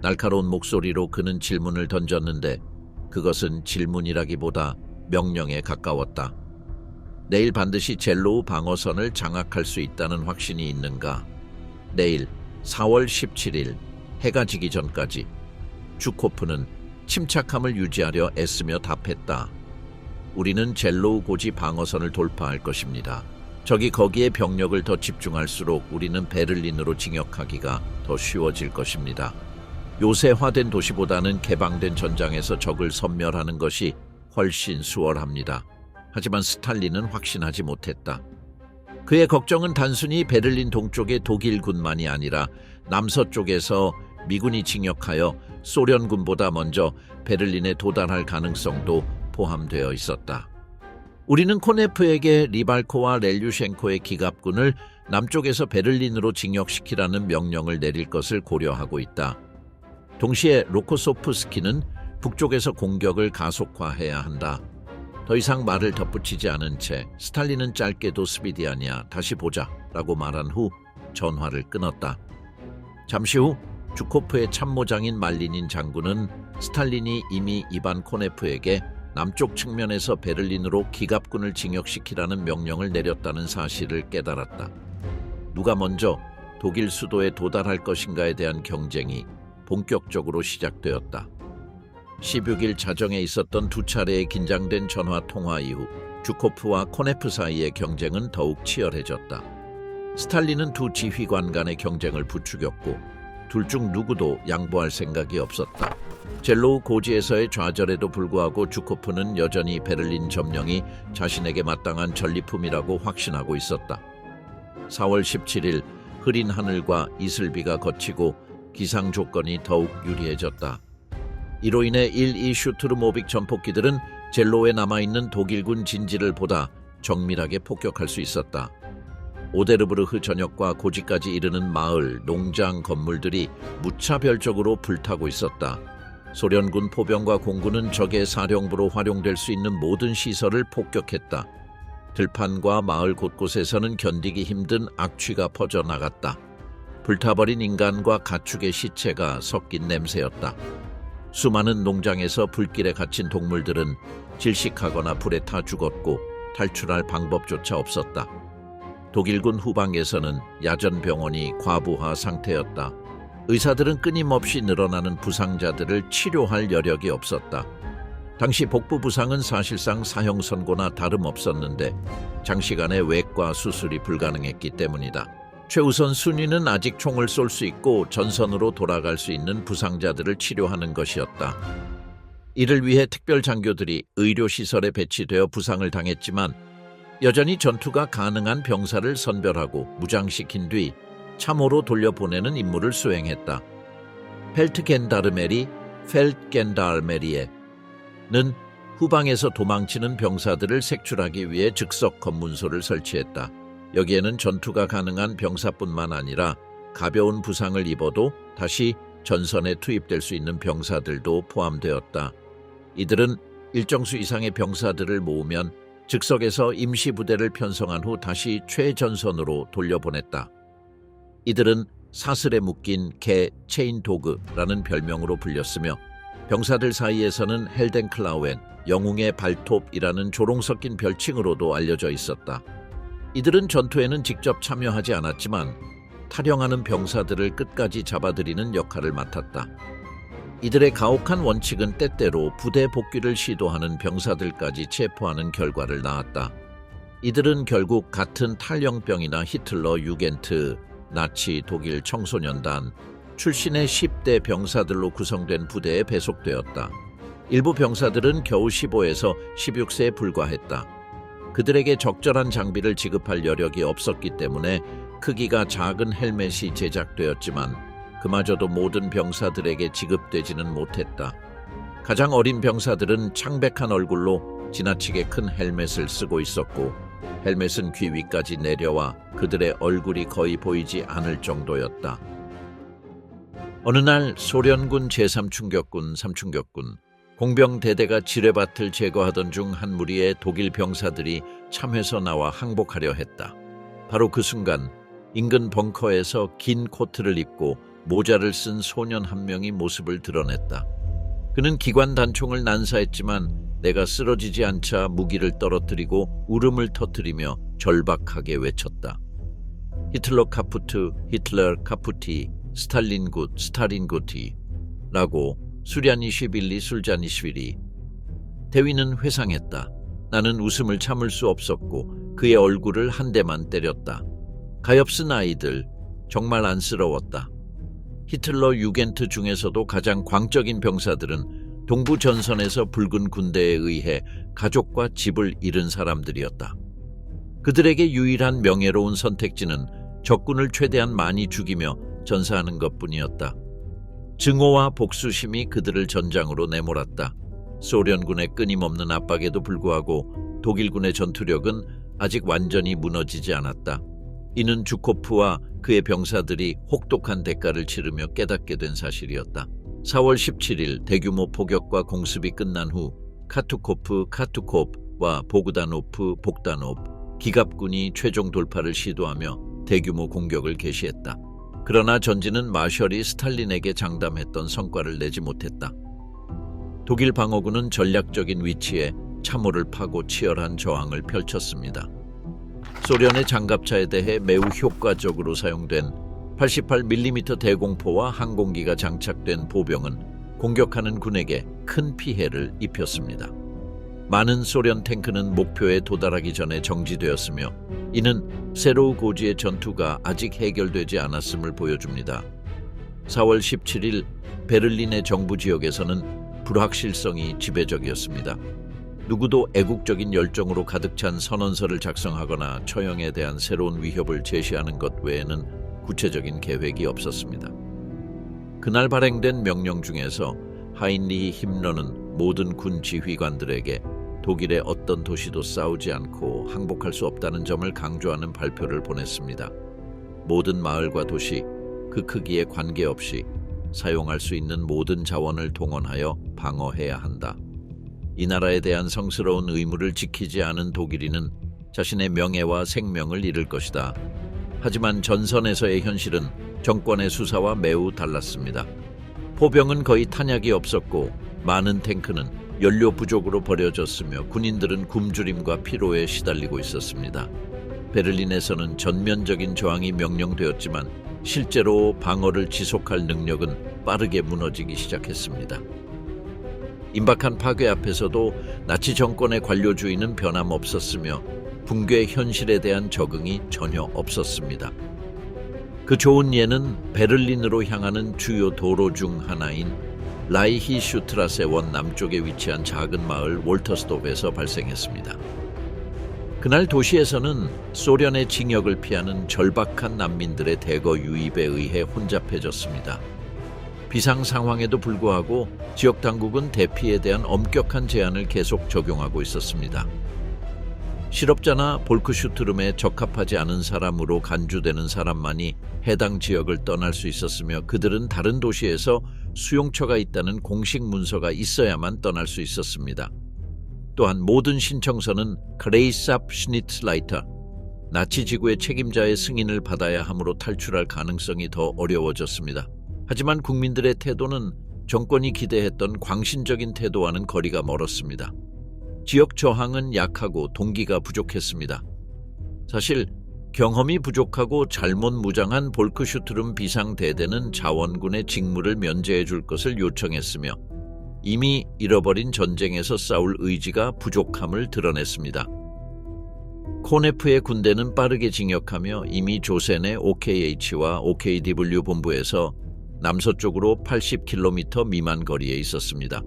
Speaker 1: 날카로운 목소리로 그는 질문을 던졌는데 그것은 질문이라기보다 명령에 가까웠다. 내일 반드시 젤로우 방어선을 장악할 수 있다는 확신이 있는가? 내일 4월 17일 해가 지기 전까지. 주코프는 침착함을 유지하려 애쓰며 답했다. 우리는 젤로우 고지 방어선을 돌파할 것입니다. 적이 거기에 병력을 더 집중할수록 우리는 베를린으로 진격하기가 더 쉬워질 것입니다. 요새화된 도시보다는 개방된 전장에서 적을 섬멸하는 것이 훨씬 수월합니다. 하지만 스탈린은 확신하지 못했다. 그의 걱정은 단순히 베를린 동쪽의 독일군만이 아니라 남서쪽에서 미군이 진격하여 소련군보다 먼저 베를린에 도달할 가능성도 포함되어 있었다. 우리는 코네프에게 리발코와 렐류셴코의 기갑군을 남쪽에서 베를린으로 진격시키라는 명령을 내릴 것을 고려하고 있다. 동시에 로코소프스키는 북쪽에서 공격을 가속화해야 한다. 더 이상 말을 덧붙이지 않은 채 스탈린은 짧게도 스비디아냐 다시 보자 라고 말한 후 전화를 끊었다. 잠시 후 주코프의 참모장인 말리닌 장군은 스탈린이 이미 이반 코네프에게 남쪽 측면에서 베를린으로 기갑군을 진격시키라는 명령을 내렸다는 사실을 깨달았다. 누가 먼저 독일 수도에 도달할 것인가에 대한 경쟁이 본격적으로 시작되었다. 16일 자정에 있었던 두 차례의 긴장된 전화 통화 이후 주코프와 코네프 사이의 경쟁은 더욱 치열해졌다. 스탈린은 두 지휘관 간의 경쟁을 부추겼고 둘 중 누구도 양보할 생각이 없었다. 젤로우 고지에서의 좌절에도 불구하고 주코프는 여전히 베를린 점령이 자신에게 마땅한 전리품이라고 확신하고 있었다. 4월 17일 흐린 하늘과 이슬비가 걷히고 기상 조건이 더욱 유리해졌다. 이로 인해 1, 2 슈투르모빅 전폭기들은 젤로우에 남아있는 독일군 진지를 보다 정밀하게 폭격할 수 있었다. 오데르브르흐 전역과 고지까지 이르는 마을, 농장, 건물들이 무차별적으로 불타고 있었다. 소련군 포병과 공군은 적의 사령부로 활용될 수 있는 모든 시설을 폭격했다. 들판과 마을 곳곳에서는 견디기 힘든 악취가 퍼져나갔다. 불타버린 인간과 가축의 시체가 섞인 냄새였다. 수많은 농장에서 불길에 갇힌 동물들은 질식하거나 불에 타 죽었고 탈출할 방법조차 없었다. 독일군 후방에서는 야전 병원이 과부하 상태였다. 의사들은 끊임없이 늘어나는 부상자들을 치료할 여력이 없었다. 당시 복부 부상은 사실상 사형 선고나 다름없었는데 장시간의 외과 수술이 불가능했기 때문이다. 최우선 순위는 아직 총을 쏠 수 있고 전선으로 돌아갈 수 있는 부상자들을 치료하는 것이었다. 이를 위해 특별 장교들이 의료시설에 배치되어 부상을 당했지만 여전히 전투가 가능한 병사를 선별하고 무장시킨 뒤 참호로 돌려보내는 임무를 수행했다. 펠트겐다르메리에는 후방에서 도망치는 병사들을 색출하기 위해 즉석 검문소를 설치했다. 여기에는 전투가 가능한 병사뿐만 아니라 가벼운 부상을 입어도 다시 전선에 투입될 수 있는 병사들도 포함되었다. 이들은 일정 수 이상의 병사들을 모으면 즉석에서 임시부대를 편성한 후 다시 최전선으로 돌려보냈다. 이들은 사슬에 묶인 개 체인도그라는 별명으로 불렸으며 병사들 사이에서는 헬덴클라우엔, 영웅의 발톱이라는 조롱 섞인 별칭으로도 알려져 있었다. 이들은 전투에는 직접 참여하지 않았지만 탈영하는 병사들을 끝까지 잡아들이는 역할을 맡았다. 이들의 가혹한 원칙은 때때로 부대 복귀를 시도하는 병사들까지 체포하는 결과를 낳았다. 이들은 결국 같은 탈영병이나 히틀러 유겐트, 나치 독일 청소년단 출신의 10대 병사들로 구성된 부대에 배속되었다. 일부 병사들은 겨우 15에서 16세에 불과했다. 그들에게 적절한 장비를 지급할 여력이 없었기 때문에 크기가 작은 헬멧이 제작되었지만 그마저도 모든 병사들에게 지급되지는 못했다. 가장 어린 병사들은 창백한 얼굴로 지나치게 큰 헬멧을 쓰고 있었고 헬멧은 귀 위까지 내려와 그들의 얼굴이 거의 보이지 않을 정도였다. 어느 날 소련군 제3충격군, 3충격군 공병대대가 지뢰밭을 제거하던 중 한 무리의 독일 병사들이 참회서 나와 항복하려 했다. 바로 그 순간 인근 벙커에서 긴 코트를 입고 모자를 쓴 소년 한 명이 모습을 드러냈다. 그는 기관 단총을 난사했지만 내가 쓰러지지 않자 무기를 떨어뜨리고 울음을 터뜨리며 절박하게 외쳤다. 히틀러 카푸트, 히틀러 카푸티, 스탈린굿, 스타린구티 라고 수랴니시빌리 술자니시빌리. 대위는 회상했다. 나는 웃음을 참을 수 없었고 그의 얼굴을 한 대만 때렸다. 가엾은 아이들, 정말 안쓰러웠다. 히틀러 유겐트 중에서도 가장 광적인 병사들은 동부 전선에서 붉은 군대에 의해 가족과 집을 잃은 사람들이었다. 그들에게 유일한 명예로운 선택지는 적군을 최대한 많이 죽이며 전사하는 것뿐이었다. 증오와 복수심이 그들을 전장으로 내몰았다. 소련군의 끊임없는 압박에도 불구하고 독일군의 전투력은 아직 완전히 무너지지 않았다. 이는 주코프와 그의 병사들이 혹독한 대가를 치르며 깨닫게 된 사실이었다. 4월 17일 대규모 포격과 공습이 끝난 후 카투콥과 보그다노프 기갑군이 최종 돌파를 시도하며 대규모 공격을 개시했다. 그러나 전진은 마셜이 스탈린에게 장담했던 성과를 내지 못했다. 독일 방어군은 전략적인 위치에 참호를 파고 치열한 저항을 펼쳤습니다. 소련의 장갑차에 대해 매우 효과적으로 사용된 88mm 대공포와 항공기가 장착된 보병은 공격하는 군에게 큰 피해를 입혔습니다. 많은 소련 탱크는 목표에 도달하기 전에 정지되었으며 이는 세로우고지의 전투가 아직 해결되지 않았음을 보여줍니다. 4월 17일 베를린의 정부 지역에서는 불확실성이 지배적이었습니다. 누구도 애국적인 열정으로 가득 찬 선언서를 작성하거나 처형에 대한 새로운 위협을 제시하는 것 외에는 구체적인 계획이 없었습니다. 그날 발행된 명령 중에서 하인리히 힘러는 모든 군 지휘관들에게 독일의 어떤 도시도 싸우지 않고 항복할 수 없다는 점을 강조하는 발표를 보냈습니다. 모든 마을과 도시, 그 크기에 관계없이 사용할 수 있는 모든 자원을 동원하여 방어해야 한다. 이 나라에 대한 성스러운 의무를 지키지 않은 독일인은 자신의 명예와 생명을 잃을 것이다. 하지만 전선에서의 현실은 정권의 수사와 매우 달랐습니다. 포병은 거의 탄약이 없었고 많은 탱크는 연료 부족으로 버려졌으며 군인들은 굶주림과 피로에 시달리고 있었습니다. 베를린에서는 전면적인 저항이 명령되었지만 실제로 방어를 지속할 능력은 빠르게 무너지기 시작했습니다. 임박한 파괴 앞에서도 나치 정권의 관료주의는 변함없었으며 붕괴 현실에 대한 적응이 전혀 없었습니다. 그 좋은 예는 베를린으로 향하는 주요 도로 중 하나인 라이히슈트라세 원 남쪽에 위치한 작은 마을 월터스톱에서 발생했습니다. 그날 도시에서는 소련의 징역을 피하는 절박한 난민들의 대거 유입에 의해 혼잡해졌습니다. 비상 상황에도 불구하고 지역 당국은 대피에 대한 엄격한 제한을 계속 적용하고 있었습니다. 실업자나 볼크슈트름에 적합하지 않은 사람으로 간주되는 사람만이 해당 지역을 떠날 수 있었으며 그들은 다른 도시에서 수용처가 있다는 공식 문서가 있어야만 떠날 수 있었습니다. 또한 모든 신청서는 크레이삽 슈니츠라이터, 나치 지구의 책임자의 승인을 받아야 하므로 탈출할 가능성이 더 어려워졌습니다. 하지만 국민들의 태도는 정권이 기대했던 광신적인 태도와는 거리가 멀었습니다. 지역 저항은 약하고 동기가 부족했습니다. 사실 경험이 부족하고 잘못 무장한 볼크슈트름 비상대대는 자원군의 직무를 면제해 줄 것을 요청했으며 이미 잃어버린 전쟁에서 싸울 의지가 부족함을 드러냈습니다. 코네프의 군대는 빠르게 진격하며 이미 조센의 OKH와 OKW 본부에서 남서쪽으로 80km 미만 거리에 있었습니다.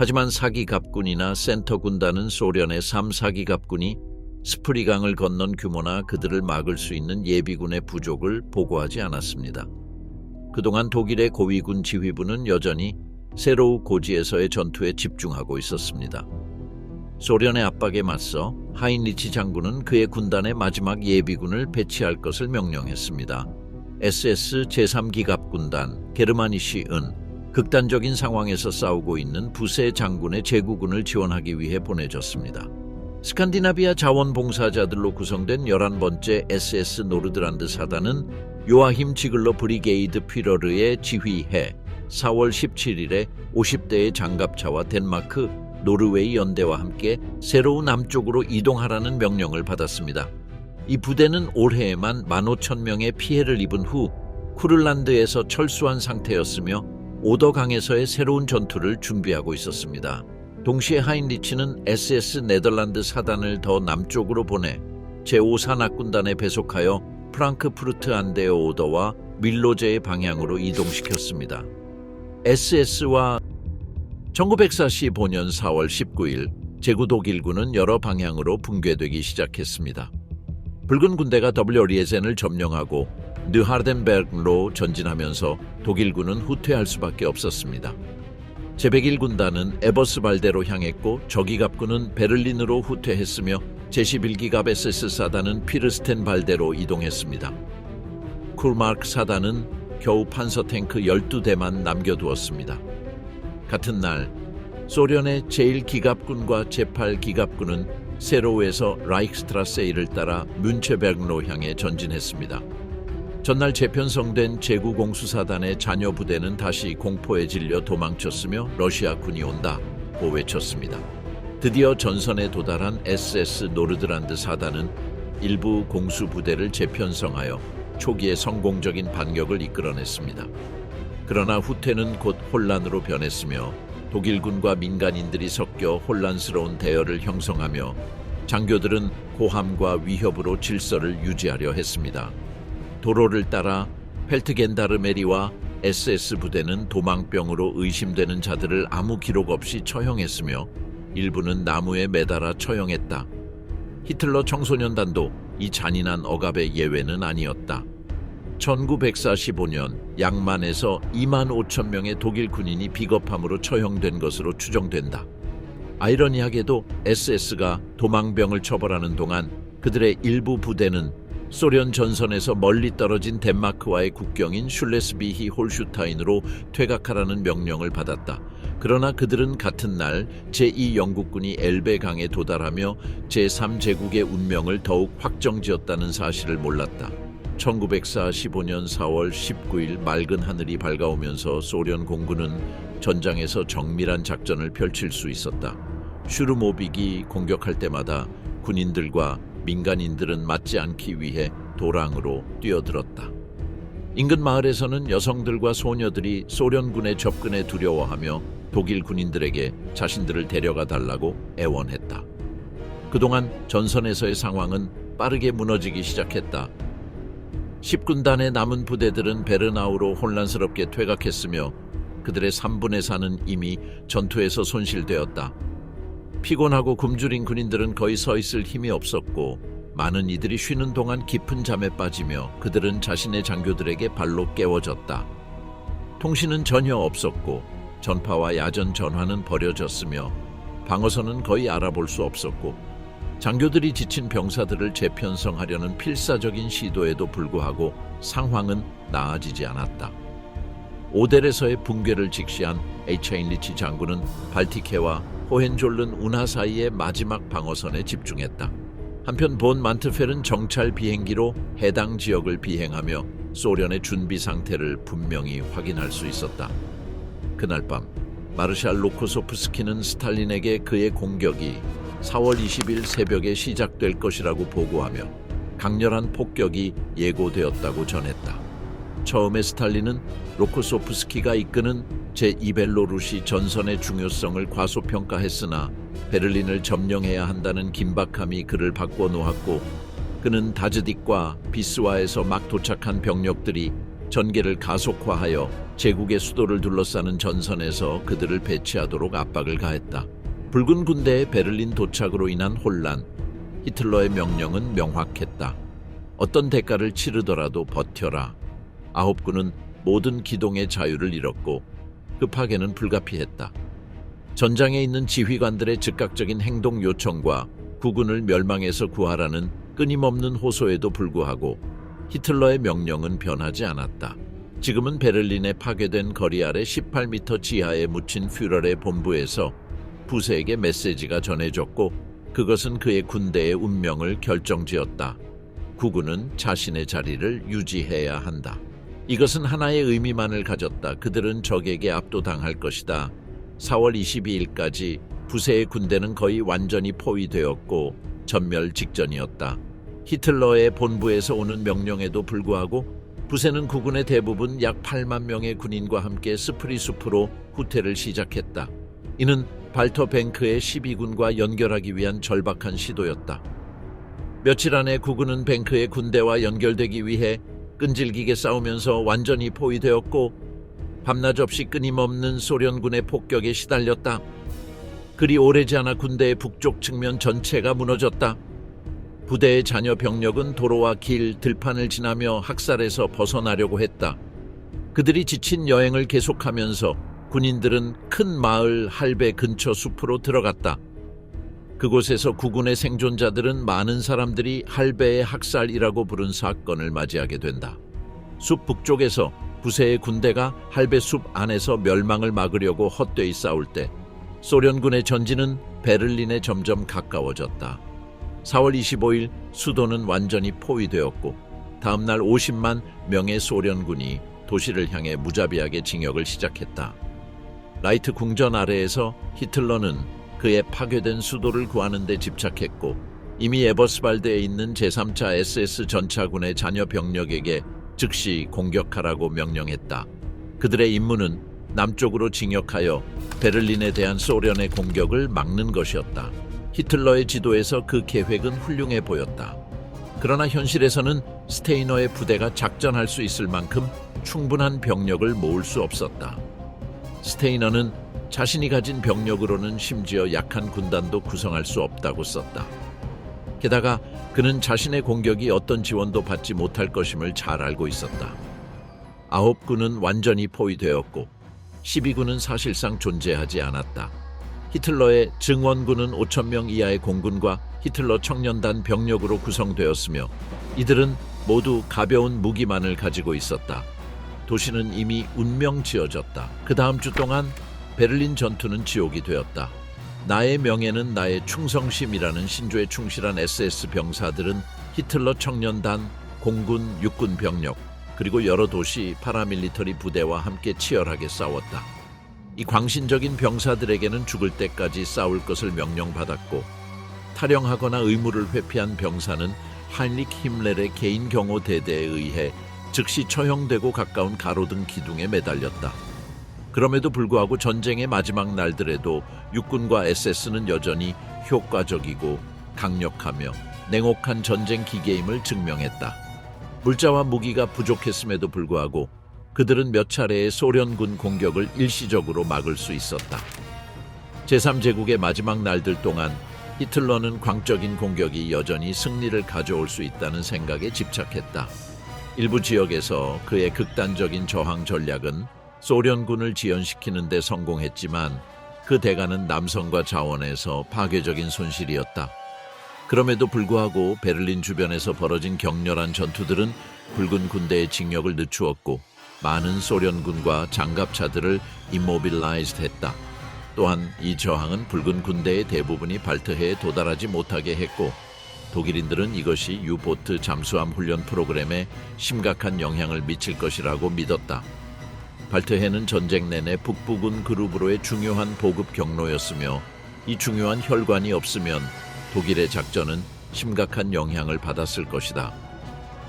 Speaker 1: 하지만 사기갑군이나 센터 군단은 소련의 3사기갑군이 스프리강을 건넌 규모나 그들을 막을 수 있는 예비군의 부족을 보고하지 않았습니다. 그동안 독일의 고위군 지휘부는 여전히 세로우고지에서의 전투에 집중하고 있었습니다. 소련의 압박에 맞서 하인리치 장군은 그의 군단의 마지막 예비군을 배치할 것을 명령했습니다. SS 제3기갑군단 게르마니시은 극단적인 상황에서 싸우고 있는 부세 장군의 제구군을 지원하기 위해 보내졌습니다. 스칸디나비아 자원봉사자들로 구성된 11번째 SS 노르드란드 사단은 요아힘 지글러 브리게이드 퓨러르의 지휘해 4월 17일에 50대의 장갑차와 덴마크, 노르웨이 연대와 함께 새로운 남쪽으로 이동하라는 명령을 받았습니다. 이 부대는 올해에만 15,000명의 피해를 입은 후 쿠를란드에서 철수한 상태였으며 오더강에서의 새로운 전투를 준비하고 있었습니다. 동시에 하인리치는 SS 네덜란드 사단을 더 남쪽으로 보내 제5산악군단에 배속하여 프랑크푸르트 안데어 오더와 밀로제의 방향으로 이동시켰습니다. SS와 1945년 4월 19일 제구독일군은 여러 방향으로 붕괴되기 시작했습니다. 붉은 군대가 더블리에젠을 점령하고 느하르덴베르크로 전진하면서 독일군은 후퇴할 수밖에 없었습니다. 제101 군단은 에버스발데로 향했고 저기갑군은 베를린으로 후퇴했으며 제11기갑 SS 사단은 피르스텐발데로 이동했습니다. 쿨마르크 사단은 겨우 판서탱크 12대만 남겨두었습니다. 같은 날 소련의 제1기갑군과 제8기갑군은 세로우에서 라이크스트라세이를 따라 뮌체베르크로 향해 전진했습니다. 전날 재편성된 제9공수사단의 자녀 부대는 다시 공포에 질려 도망쳤으며 러시아군이 온다고 외쳤습니다. 드디어 전선에 도달한 SS 노르드란드 사단은 일부 공수부대를 재편성하여 초기에 성공적인 반격을 이끌어냈습니다. 그러나 후퇴는 곧 혼란으로 변했으며 독일군과 민간인들이 섞여 혼란스러운 대열을 형성하며 장교들은 고함과 위협으로 질서를 유지하려 했습니다. 도로를 따라 펠트겐다르메리와 SS 부대는 도망병으로 의심되는 자들을 아무 기록 없이 처형했으며 일부는 나무에 매달아 처형했다. 히틀러 청소년단도 이 잔인한 억압의 예외는 아니었다. 1945년 양만에서 2만 5천 명의 독일 군인이 비겁함으로 처형된 것으로 추정된다. 아이러니하게도 SS가 도망병을 처벌하는 동안 그들의 일부 부대는 소련 전선에서 멀리 떨어진 덴마크와의 국경인 슐레스비히 홀슈타인으로 퇴각하라는 명령을 받았다. 그러나 그들은 같은 날 제2 영국군이 엘베강에 도달하며 제3제국의 운명을 더욱 확정지었다는 사실을 몰랐다. 1945년 4월 19일 맑은 하늘이 밝아오면서 소련 공군은 전장에서 정밀한 작전을 펼칠 수 있었다. 슈르모빅이 공격할 때마다 군인들과 민간인들은 맞지 않기 위해 도랑으로 뛰어들었다. 인근 마을에서는 여성들과 소녀들이 소련군의 접근에 두려워하며 독일 군인들에게 자신들을 데려가 달라고 애원했다. 그동안 전선에서의 상황은 빠르게 무너지기 시작했다. 10군단의 남은 부대들은 베르나우로 혼란스럽게 퇴각했으며 그들의 3분의 4는 이미 전투에서 손실되었다. 피곤하고 굶주린 군인들은 거의 서 있을 힘이 없었고 많은 이들이 쉬는 동안 깊은 잠에 빠지며 그들은 자신의 장교들에게 발로 깨워졌다. 통신은 전혀 없었고 전파와 야전 전화는 버려졌으며 방어선은 거의 알아볼 수 없었고 장교들이 지친 병사들을 재편성하려는 필사적인 시도에도 불구하고 상황은 나아지지 않았다. 오델에서의 붕괴를 직시한 에이차인리치 장군은 발티케와 호헨졸른 운하 사이의 마지막 방어선에 집중했다. 한편 본 만트펠은 정찰 비행기로 해당 지역을 비행하며 소련의 준비 상태를 분명히 확인할 수 있었다. 그날 밤 마르샬 로코소프스키는 스탈린에게 그의 공격이 4월 20일 새벽에 시작될 것이라고 보고하며 강렬한 폭격이 예고되었다고 전했다. 처음에 스탈린은 로코소프스키가 이끄는 제2벨로루시 전선의 중요성을 과소평가했으나 베를린을 점령해야 한다는 긴박함이 그를 바꿔놓았고 그는 다즈딕과 비스와에서 막 도착한 병력들이 전개를 가속화하여 제국의 수도를 둘러싸는 전선에서 그들을 배치하도록 압박을 가했다. 붉은 군대의 베를린 도착으로 인한 혼란, 히틀러의 명령은 명확했다. 어떤 대가를 치르더라도 버텨라. 아홉군은 모든 기동의 자유를 잃었고 그 파괴는 불가피했다. 전장에 있는 지휘관들의 즉각적인 행동 요청과 국군을 멸망해서 구하라는 끊임없는 호소에도 불구하고 히틀러의 명령은 변하지 않았다. 지금은 베를린의 파괴된 거리 아래 18m 지하에 묻힌 퓨러의 본부에서 부세에게 메시지가 전해졌고 그것은 그의 군대의 운명을 결정지었다. 국군은 자신의 자리를 유지해야 한다. 이것은 하나의 의미만을 가졌다. 그들은 적에게 압도당할 것이다. 4월 22일까지 부세의 군대는 거의 완전히 포위되었고 전멸 직전이었다. 히틀러의 본부에서 오는 명령에도 불구하고 부세는 국군의 대부분 약 8만 명의 군인과 함께 스프리 숲으로 후퇴를 시작했다. 이는 발터 뱅크의 12군과 연결하기 위한 절박한 시도였다. 며칠 안에 국군은 뱅크의 군대와 연결되기 위해 끈질기게 싸우면서 완전히 포위되었고 밤낮 없이 끊임없는 소련군의 폭격에 시달렸다. 그리 오래지 않아 군대의 북쪽 측면 전체가 무너졌다. 부대의 잔여 병력은 도로와 길, 들판을 지나며 학살에서 벗어나려고 했다. 그들이 지친 여행을 계속하면서 군인들은 큰 마을 할배 근처 숲으로 들어갔다. 그곳에서 국군의 생존자들은 많은 사람들이 할배의 학살이라고 부른 사건을 맞이하게 된다. 숲 북쪽에서 부세의 군대가 할배 숲 안에서 멸망을 막으려고 헛되이 싸울 때 소련군의 전진은 베를린에 점점 가까워졌다. 4월 25일 수도는 완전히 포위되었고 다음 날 50만 명의 소련군이 도시를 향해 무자비하게 진격을 시작했다. 라이트 궁전 아래에서 히틀러는 그의 파괴된 수도를 구하는 데 집착했고 이미 에버스발드에 있는 제3차 SS 전차군의 잔여 병력에게 즉시 공격하라고 명령했다. 그들의 임무는 남쪽으로 진격하여 베를린에 대한 소련의 공격을 막는 것이었다. 히틀러의 지도에서 그 계획은 훌륭해 보였다. 그러나 현실에서는 스테이너의 부대가 작전할 수 있을 만큼 충분한 병력을 모을 수 없었다. 스테이너는 자신이 가진 병력으로는 심지어 약한 군단도 구성할 수 없다고 썼다. 게다가 그는 자신의 공격이 어떤 지원도 받지 못할 것임을 잘 알고 있었다. 9군은 완전히 포위되었고 12군은 사실상 존재하지 않았다. 히틀러의 증원군은 5,000명 이하의 공군과 히틀러 청년단 병력으로 구성되었으며 이들은 모두 가벼운 무기만을 가지고 있었다. 도시는 이미 운명지어졌다. 그 다음 주 동안 베를린 전투는 지옥이 되었다. 나의 명예는 나의 충성심이라는 신조에 충실한 SS 병사들은 히틀러 청년단, 공군, 육군 병력, 그리고 여러 도시 파라밀리터리 부대와 함께 치열하게 싸웠다. 이 광신적인 병사들에게는 죽을 때까지 싸울 것을 명령받았고 탈영하거나 의무를 회피한 병사는 하인리히 힘렐의 개인 경호 대대에 의해 즉시 처형되고 가까운 가로등 기둥에 매달렸다. 그럼에도 불구하고 전쟁의 마지막 날들에도 육군과 SS는 여전히 효과적이고 강력하며 냉혹한 전쟁 기계임을 증명했다. 물자와 무기가 부족했음에도 불구하고 그들은 몇 차례의 소련군 공격을 일시적으로 막을 수 있었다. 제3제국의 마지막 날들 동안 히틀러는 광적인 공격이 여전히 승리를 가져올 수 있다는 생각에 집착했다. 일부 지역에서 그의 극단적인 저항 전략은 소련군을 지연시키는 데 성공했지만 그 대가는 남성과 자원에서 파괴적인 손실이었다. 그럼에도 불구하고 베를린 주변에서 벌어진 격렬한 전투들은 붉은 군대의 징역을 늦추었고 많은 소련군과 장갑차들을 임모빌라이즈드 했다. 또한 이 저항은 붉은 군대의 대부분이 발트해에 도달하지 못하게 했고 독일인들은 이것이 유보트 잠수함 훈련 프로그램에 심각한 영향을 미칠 것이라고 믿었다. 발트해는 전쟁 내내 북부군 그룹으로의 중요한 보급 경로였으며 이 중요한 혈관이 없으면 독일의 작전은 심각한 영향을 받았을 것이다.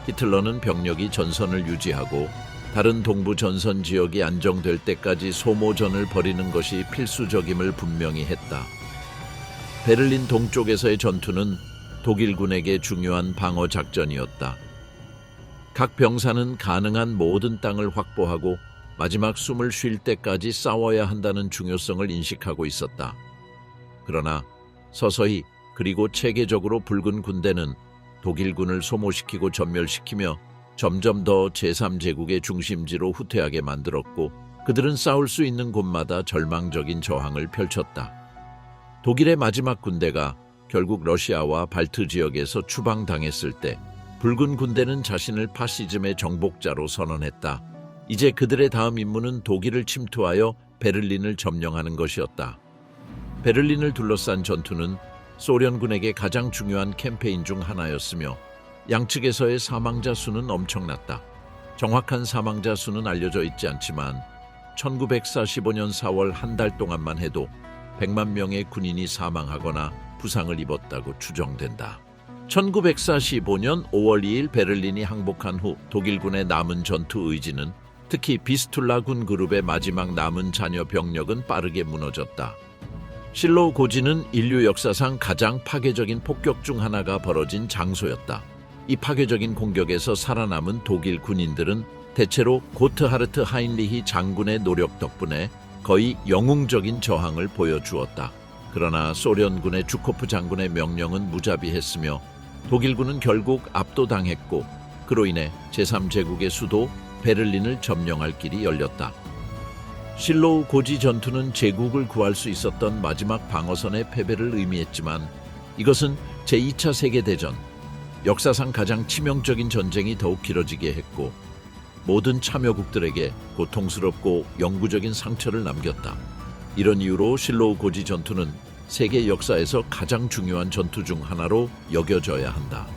Speaker 1: 히틀러는 병력이 전선을 유지하고 다른 동부 전선 지역이 안정될 때까지 소모전을 벌이는 것이 필수적임을 분명히 했다. 베를린 동쪽에서의 전투는 독일군에게 중요한 방어 작전이었다. 각 병사는 가능한 모든 땅을 확보하고 마지막 숨을 쉴 때까지 싸워야 한다는 중요성을 인식하고 있었다. 그러나 서서히 그리고 체계적으로 붉은 군대는 독일군을 소모시키고 전멸시키며 점점 더 제3제국의 중심지로 후퇴하게 만들었고 그들은 싸울 수 있는 곳마다 절망적인 저항을 펼쳤다. 독일의 마지막 군대가 결국 러시아와 발트 지역에서 추방당했을 때 붉은 군대는 자신을 파시즘의 정복자로 선언했다. 이제 그들의 다음 임무는 독일을 침투하여 베를린을 점령하는 것이었다. 베를린을 둘러싼 전투는 소련군에게 가장 중요한 캠페인 중 하나였으며 양측에서의 사망자 수는 엄청났다. 정확한 사망자 수는 알려져 있지 않지만 1945년 4월 한 달 동안만 해도 100만 명의 군인이 사망하거나 부상을 입었다고 추정된다. 1945년 5월 2일 베를린이 항복한 후 독일군의 남은 전투 의지는 특히 비스툴라군 그룹의 마지막 남은 잔여 병력은 빠르게 무너졌다. 실로우 고지는 인류 역사상 가장 파괴적인 폭격 중 하나가 벌어진 장소였다. 이 파괴적인 공격에서 살아남은 독일 군인들은 대체로 고트하르트 하인리히 장군의 노력 덕분에 거의 영웅적인 저항을 보여주었다. 그러나 소련군의 주코프 장군의 명령은 무자비했으며 독일군은 결국 압도당했고 그로 인해 제3제국의 수도 베를린을 점령할 길이 열렸다. 실로우 고지 전투는 제국을 구할 수 있었던 마지막 방어선의 패배를 의미했지만 이것은 제2차 세계대전, 역사상 가장 치명적인 전쟁이 더욱 길어지게 했고 모든 참여국들에게 고통스럽고 영구적인 상처를 남겼다. 이런 이유로 실로우 고지 전투는 세계 역사에서 가장 중요한 전투 중 하나로 여겨져야 한다.